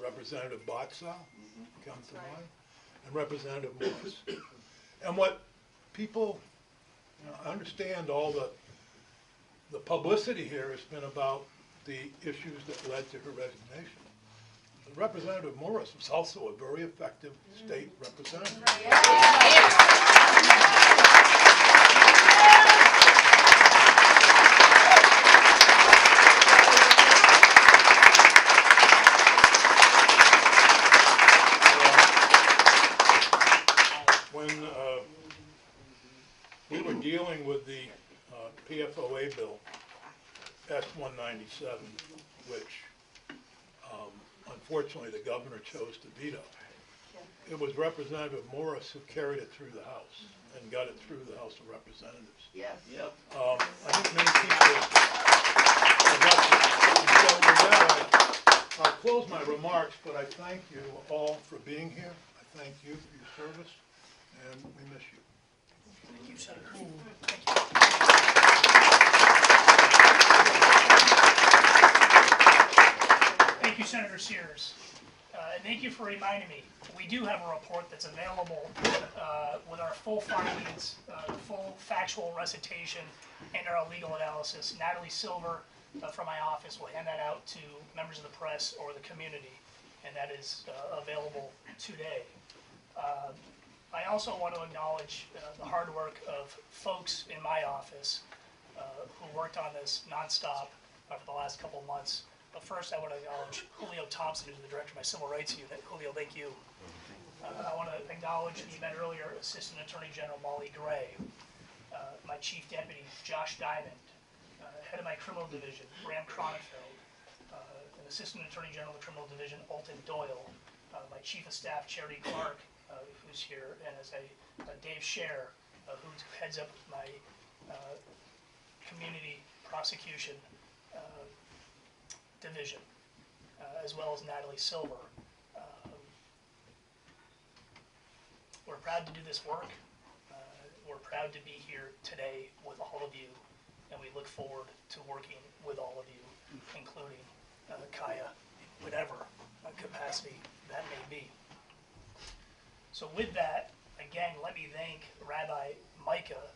Representative Botzau comes to mind, and Representative Morris. And what people, I understand all the publicity here has been about the issues that led to her resignation. But Representative Morris was also a very effective state representative. When we were dealing with the PFOA bill, S-197, which unfortunately the governor chose to veto, it was Representative Morris who carried it through the House and got it through the House of Representatives. Yes. Yep. I think many people have left it. And so with that, I'll close my remarks, but I thank you all for being here. I thank you for your service, and we miss you. Thank you, Senator. Thank you, Senator Sears. And thank you for reminding me. We do have a report that's available with our full findings, full factual recitation, and our legal analysis. Natalie Silver from my office will hand that out to members of the press or the community, and that is available today. I also want to acknowledge the hard work of folks in my office who worked on this nonstop for the last couple of months. But first, I want to acknowledge Julio Thompson, who's the director of my Civil Rights Unit. Julio, thank you. I want to acknowledge, you met earlier, Assistant Attorney General Molly Gray, my Chief Deputy, Josh Diamond, Head of my Criminal Division, Graham Cronenfeld, and Assistant Attorney General of the Criminal Division, Alton Doyle, my Chief of Staff, Charity Clark, who's here, and as Dave Scher, who heads up my community prosecution division, as well as Natalie Silver. We're proud to do this work. We're proud to be here today with all of you, and we look forward to working with all of you, including Kaya, whatever capacity that may be. So with that, again, let me thank Rabbi Micah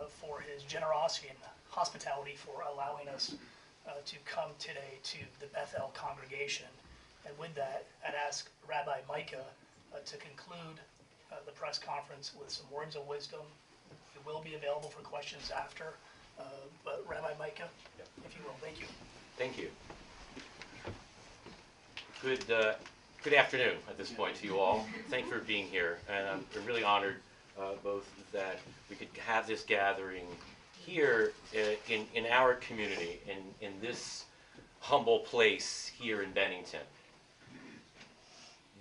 for his generosity and hospitality for allowing us to come today to the Bethel congregation. And with that, I'd ask Rabbi Micah to conclude the press conference with some words of wisdom. It will be available for questions after, but Rabbi Micah, if you will, thank you. Thank you. Good afternoon at this point to you all. Thank you for being here, and I'm really honored both that we could have this gathering here in our community, in this humble place here in Bennington.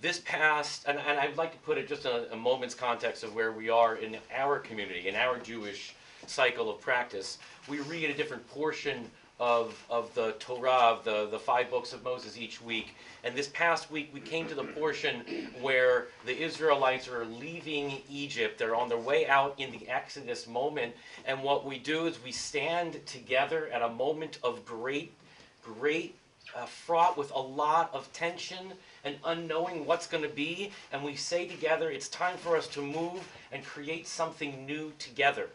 This past, and I'd like to put it just a moment's context of where we are in our community, in our Jewish cycle of practice. We read a different portion of the Torah, of the 5 books of Moses each week. And this past week we came to the portion where the Israelites are leaving Egypt. They're on their way out in the Exodus moment. And what we do is we stand together at a moment of great fraught with a lot of tension and unknowing what's going to be. And we say together, it's time for us to move and create something new together.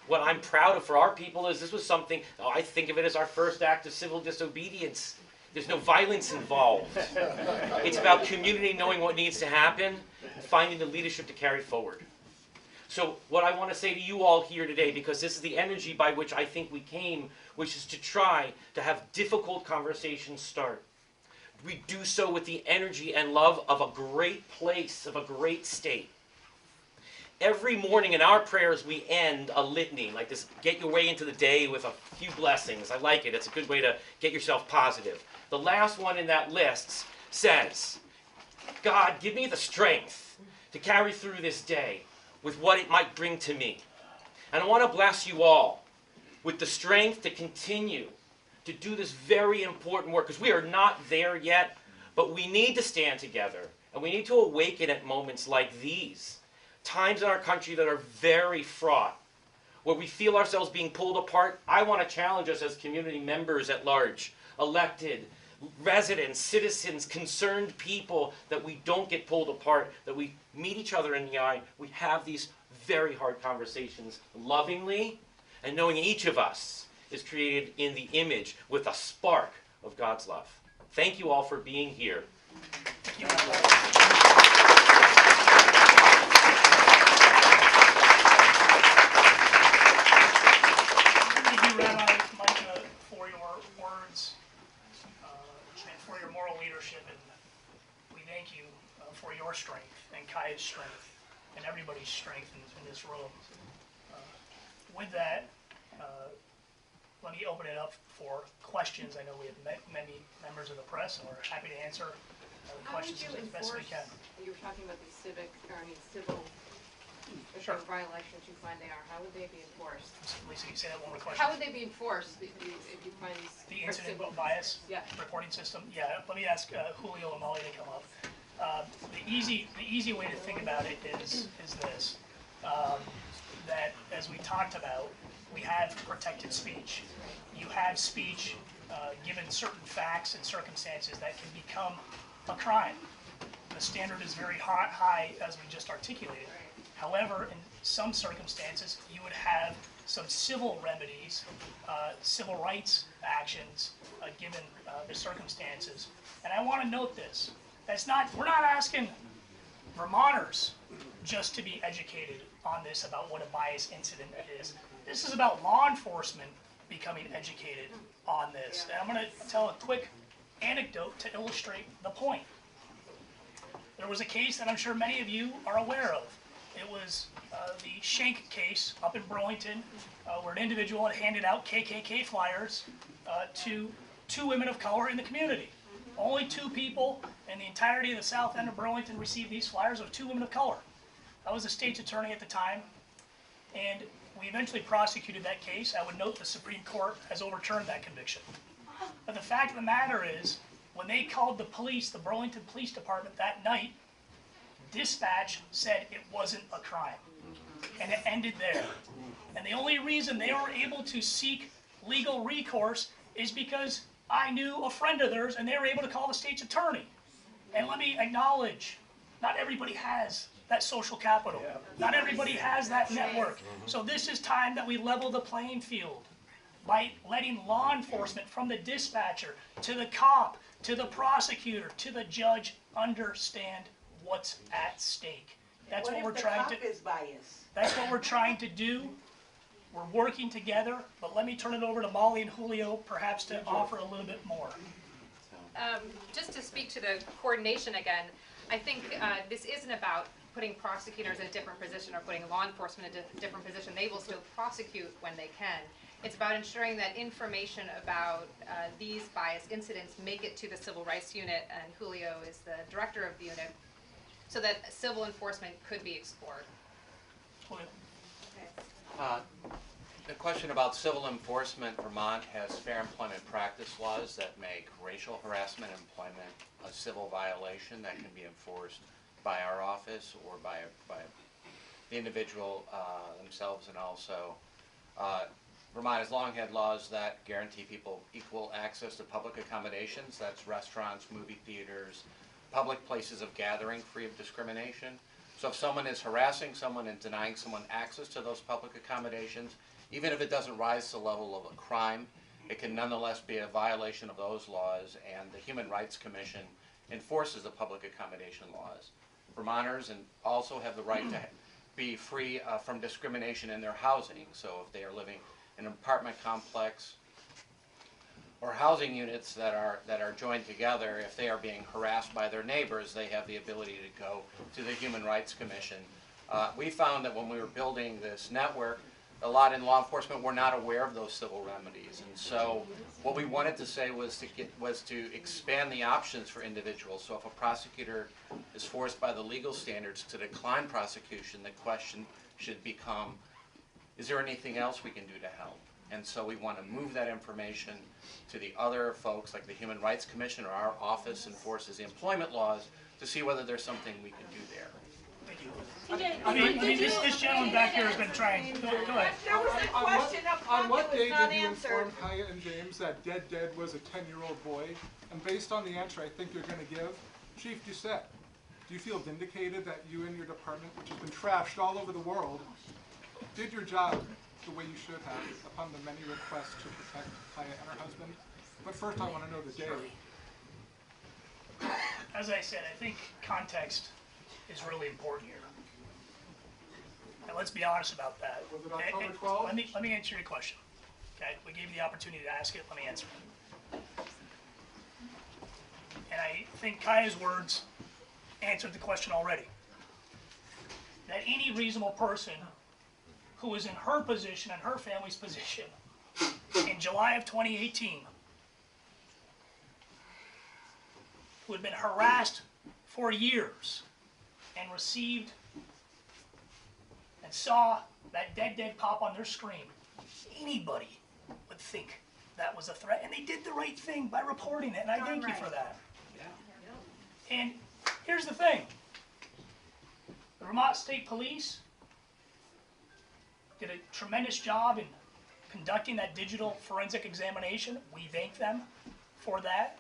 What I'm proud of for our people is this was something, I think of it as our first act of civil disobedience There's no violence involved. It's about community knowing what needs to happen and finding the leadership to carry forward. So what I want to say to you all here today, because this is the energy by which I think we came, which is to try to have difficult conversations start. We do so with the energy and love of a great place, of a great state. Every morning in our prayers we end a litany, like this, get your way into the day with a few blessings. I like it. It's a good way to get yourself positive. The last one in that list says, God, give me the strength to carry through this day with what it might bring to me. And I want to bless you all with the strength to continue to do this very important work, because we are not there yet, but we need to stand together, and we need to awaken at moments like these. Times in our country that are very fraught, where we feel ourselves being pulled apart. I want to challenge us as community members at large, elected, residents, citizens, concerned people, that we don't get pulled apart, that we meet each other in the eye. We have these very hard conversations lovingly, and knowing each of us is created in the image with a spark of God's love. Thank you all for being here. Rabbi Micah, for your words and for your moral leadership, and we thank you for your strength and Kaya's strength and everybody's strength in this room. With that, let me open it up for questions. I know we have many members of the press, and we're happy to answer the questions as best we can. You were talking about the civil Sure. violations you find they are. How would they be enforced? Lisa, can you say that one more question? How would they be enforced if you find these? The incident bias Yeah. reporting system? Yeah, let me ask Julio and Molly to come up. The easy way to think about it is this, that as we talked about, we have protected speech. You have speech given certain facts and circumstances that can become a crime. The standard is very high, as we just articulated. However, in some circumstances, you would have some civil remedies, civil rights actions, given the circumstances. And I want to note this. We're not asking Vermonters just to be educated on this about what a bias incident is. This is about law enforcement becoming educated on this. And I'm going to tell a quick anecdote to illustrate the point. There was a case that I'm sure many of you are aware of. It was the Shank case up in Burlington, where an individual had handed out KKK flyers to two women of color in the community. Only two people in the entirety of the south end of Burlington received these flyers of two women of color. I was the state's attorney at the time, and we eventually prosecuted that case. I would note the Supreme Court has overturned that conviction. But the fact of the matter is, when they called the police, the Burlington Police Department that night, dispatch said it wasn't a crime. And it ended there. And the only reason they were able to seek legal recourse is because I knew a friend of theirs and they were able to call the state's attorney. And let me acknowledge, not everybody has that social capital. Not everybody has that network. So this is time that we level the playing field by letting law enforcement, from the dispatcher to the cop to the prosecutor to the judge, understand what's at stake. That's what we're trying to. That's what we're trying to do. We're working together, but let me turn it over to Molly and Julio, perhaps to offer a little bit more. Just to speak to the coordination again, I think this isn't about putting prosecutors in a different position or putting law enforcement in a different position. They will still prosecute when they can. It's about ensuring that information about these bias incidents make it to the Civil Rights Unit, and Julio is the director of the unit, so that civil enforcement could be explored. Julio. The question about civil enforcement, Vermont has fair employment practice laws that make racial harassment and employment a civil violation that can be enforced by our office or by the individual themselves, and also Vermont has long had laws that guarantee people equal access to public accommodations. That's restaurants, movie theaters, public places of gathering free of discrimination. So if someone is harassing someone and denying someone access to those public accommodations, even if it doesn't rise to the level of a crime, it can nonetheless be a violation of those laws, and the Human Rights Commission enforces the public accommodation laws. Vermonters and also have the right to be free from discrimination in their housing. So if they are living in an apartment complex or housing units that are joined together, if they are being harassed by their neighbors, they have the ability to go to the Human Rights Commission. We found that when we were building this network, a lot in law enforcement were not aware of those civil remedies, and so what we wanted to say was to expand the options for individuals. So if a prosecutor is forced by the legal standards to decline prosecution, the question should become, is there anything else we can do to help? And so we want to move that information to the other folks, like the Human Rights Commission, or our office enforces the employment laws, to see whether there's something we can do there. Thank you. I mean, this gentleman back here has been trying. Go ahead. There was a question up On front what that day was not did you answered. inform Kaya and James that Dead was a 10-year-old boy? And based on the answer I think you're going to give, Chief Doucette, do you feel vindicated that you and your department, which has been trashed all over the world, did your job the way you should have upon the many requests to protect Kaya and her husband? But first I want to know the day. As I said, I think context is really important here. And let's be honest about that. Was it October 12th? Let me answer your question. Okay, we gave you the opportunity to ask it. Let me answer it. And I think Kaya's words answered the question already. That any reasonable person who is in her position and her family's position in July of 2018, who had been harassed for years and received and saw that dead pop on their screen, anybody would think that was a threat. And they did the right thing by reporting it, and I thank you for that. And here's the thing. The Vermont State Police did a tremendous job in conducting that digital forensic examination. We thank them for that.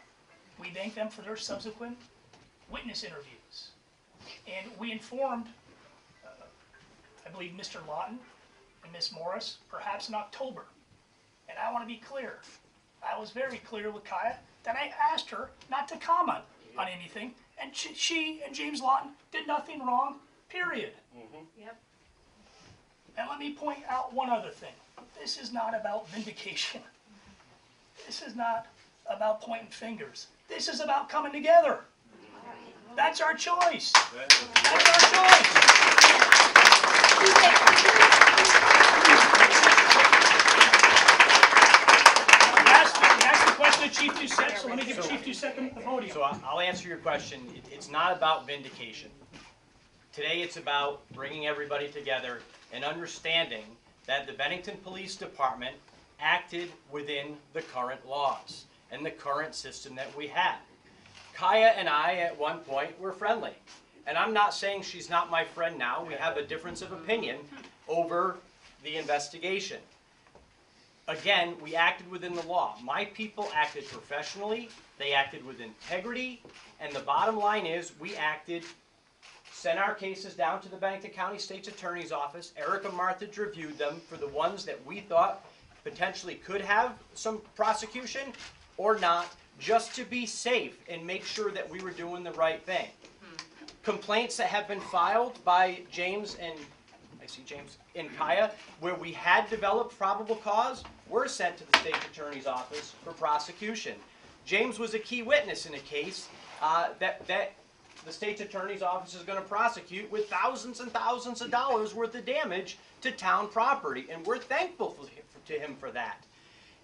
We thank them for their subsequent witness interviews. And we informed, I believe, Mr. Lawton and Ms. Morris, perhaps in October. And I want to be clear. I was very clear with Kaya that I asked her not to comment on anything, and she and James Lawton did nothing wrong, period. Yep. And let me point out one other thing. This is not about vindication. This is not about pointing fingers. This is about coming together. That's our choice. That's our choice. You asked the question of Chief Doucette, so let me give Chief Doucette the podium. So I'll answer your question. It's not about vindication. Today it's about bringing everybody together and understanding that the Bennington Police Department acted within the current laws and the current system that we had. Kaya and I at one point were friendly. And I'm not saying she's not my friend now. We have a difference of opinion over the investigation. Again, we acted within the law. My people acted professionally, they acted with integrity, and the bottom line is we acted, sent our cases down to the Bennington County State's Attorney's Office. Erica Marthage reviewed them for the ones that we thought potentially could have some prosecution or not, just to be safe and make sure that we were doing the right thing. Complaints that have been filed by James and, I see James, and Kaya, where we had developed probable cause, were sent to the State Attorney's Office for prosecution. James was a key witness in a case that the State's Attorney's Office is going to prosecute with thousands and thousands of dollars worth of damage to town property, and we're thankful to him for that.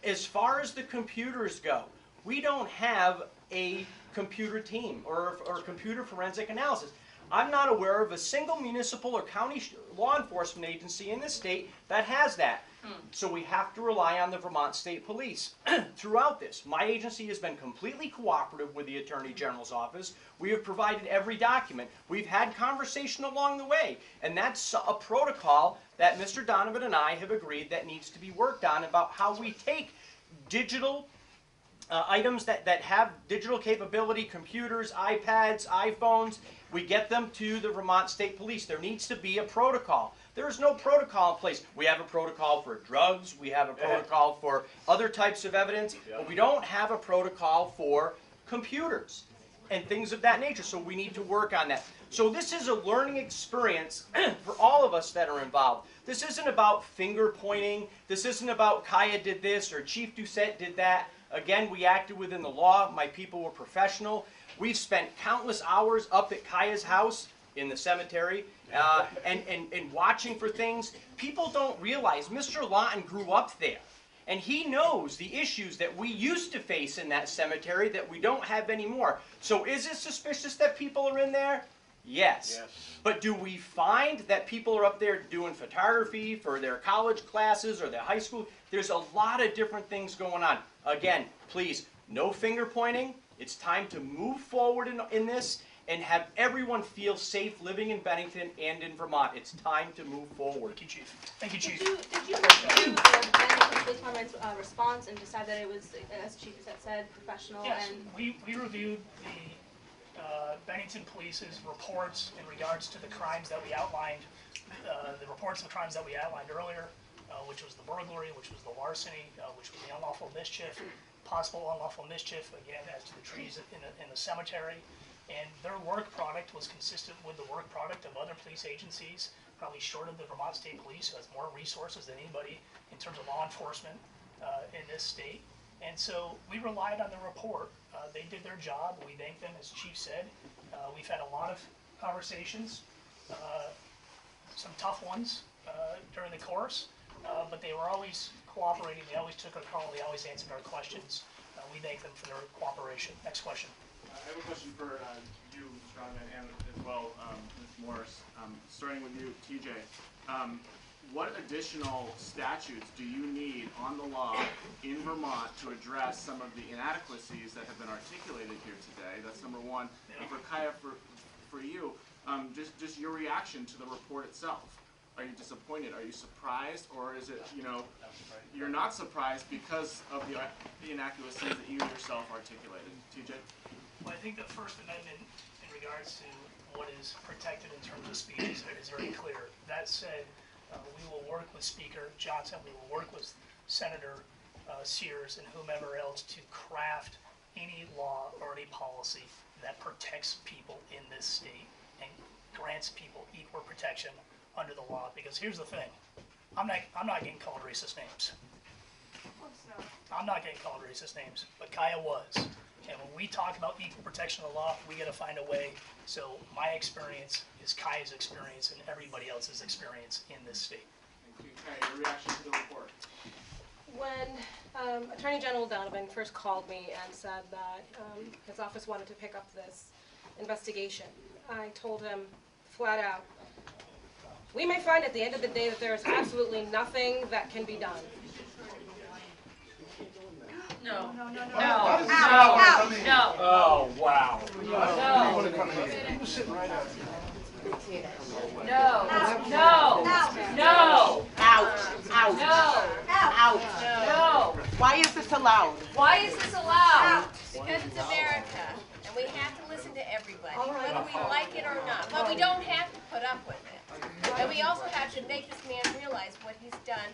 As far as the computers go, we don't have a computer team or computer forensic analysis. I'm not aware of a single municipal or county law enforcement agency in the state that has that. So we have to rely on the Vermont State Police throughout this. My agency has been completely cooperative with the Attorney General's office. We have provided every document. We've had conversation along the way, and that's a protocol that Mr. Donovan and I have agreed that needs to be worked on about how we take digital items that have digital capability, computers, iPads, iPhones, we get them to the Vermont State Police. There needs to be a protocol. There's no protocol in place. We have a protocol for drugs, we have a protocol for other types of evidence, but we don't have a protocol for computers and things of that nature, so we need to work on that. So this is a learning experience for all of us that are involved. This isn't about finger pointing, this isn't about Kaya did this or Chief Doucette did that. Again, we acted within the law, my people were professional. We've spent countless hours up at Kaya's house in the cemetery and watching for things. People don't realize Mr. Lawton grew up there. And he knows the issues that we used to face in that cemetery that we don't have anymore. So is it suspicious that people are in there? Yes. But do we find that people are up there doing photography for their college classes or their high school? There's a lot of different things going on. Again, please, no finger pointing. It's time to move forward in this and have everyone feel safe living in Bennington and in Vermont. It's time to move forward. Thank you, Chief. Thank you, Chief. Did you review the Bennington Police Department's response and decide that it was, as Chief said, professional? Yes, And we reviewed the Bennington Police's reports in regards to the crimes that we outlined, the reports of the crimes that we outlined earlier, which was the burglary, which was the larceny, which was the unlawful mischief, possible unlawful mischief, again, as to the trees in the cemetery. And their work product was consistent with the work product of other police agencies, probably short of the Vermont State Police, who has more resources than anybody in terms of law enforcement in this state. And so we relied on the report. They did their job. We thank them, as Chief said. We've had a lot of conversations, some tough ones during the course, but they were always cooperating. They always took our call. They always answered our questions. We thank them for their cooperation. Next question. I have a question for you, Strongman, and as well, Ms. Morris. Starting with you, TJ. What additional statutes do you need on the law in Vermont to address some of the inadequacies that have been articulated here today? That's number one. And for Kaya, for you, just your reaction to the report itself. Are you disappointed? Are you surprised? Or is it, you're not surprised because of the inadequacies that you yourself articulated? TJ? Well, I think the First Amendment in regards to what is protected in terms of speech is very clear. That said, we will work with Speaker Johnson, we will work with Senator Sears and whomever else to craft any law or any policy that protects people in this state and grants people equal protection under the law. Because here's the thing, I'm not getting called racist names. I'm not getting called racist names, but Kaya was. And when we talk about equal protection of the law, we got to find a way. So my experience is Kaya's experience and everybody else's experience in this state. Thank you. Kaya, your reaction to the report? When Attorney General Donovan first called me and said that his office wanted to pick up this investigation, I told him flat out, we may find at the end of the day that there is absolutely nothing that can be done. No. No. No. Oh, wow. No. No. Out. No. Why is this allowed? Why is this allowed? Because it's America, and we have to listen to everybody, All right. whether we like it or not. But we don't have to put up with it. And we also have to make this man realize what he's done,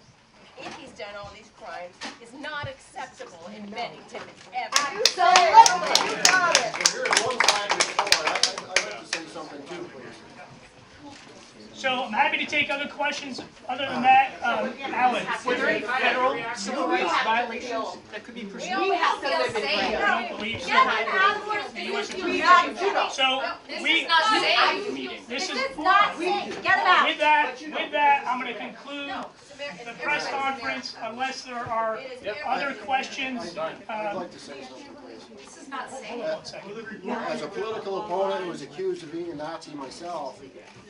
if he's done all these crimes, is not acceptable in Bennington ever. Absolutely. You got it. If you're at one side of the floor, I'd like to say something too, please. So I'm happy to take other questions. Other than that, Alan. Were there any federal civil rights violations that could be pursued? We all feel safe. I don't believe so. The U.S. Attorney So This is not safe. This is not safe. Get him out. With that, I'm going to conclude the press conference unless there are other questions. I'd like to say something, please. This is not safe. Hold on 1 second. As a political opponent who was accused of being a Nazi myself,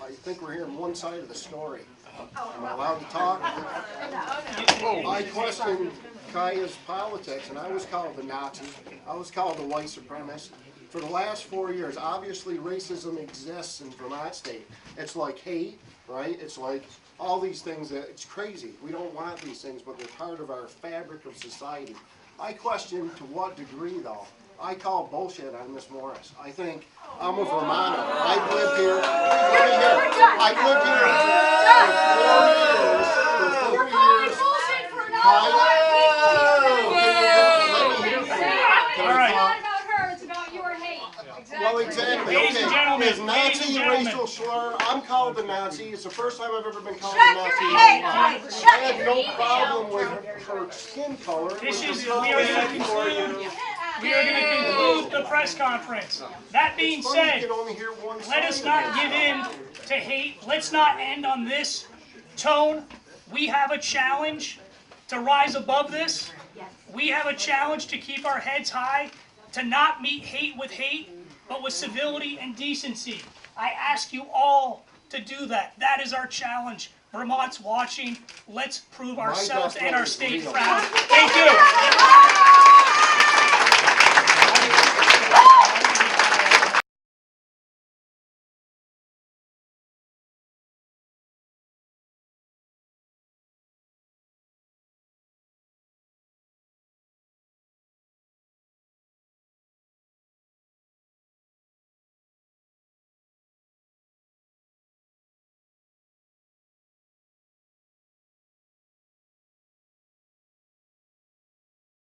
I think we're hearing one side of the story. Am I allowed to talk? I question Kaya's politics, and I was called a Nazi. I was called a white supremacist. For the last 4 years, obviously racism exists in Vermont State. It's like hate, right? It's like all these things that, it's crazy. We don't want these things, but they're part of our fabric of society. I question to what degree though. I call bullshit on Miss Morris. I think I'm a Vermonter. I've lived here. I've lived here for 4 years. Well, exactly. Ladies and gentlemen, Is Nazi ladies and a gentlemen. racial slur? I'm called a Nazi. It's the first time I've ever been called a Shut Nazi. your hate up. I had no problem with her skin color. This It was is, the we are color going to conclude, the press conference. That being It's funny, said, you can only hear one let us side not of give it. in to hate. Let's not end on this tone. We have a challenge to rise above this. We have a challenge to keep our heads high, to not meet hate with hate, but with civility and decency. I ask you all to do that. That is our challenge. Vermont's watching. Let's prove ourselves and our state proud. Thank you.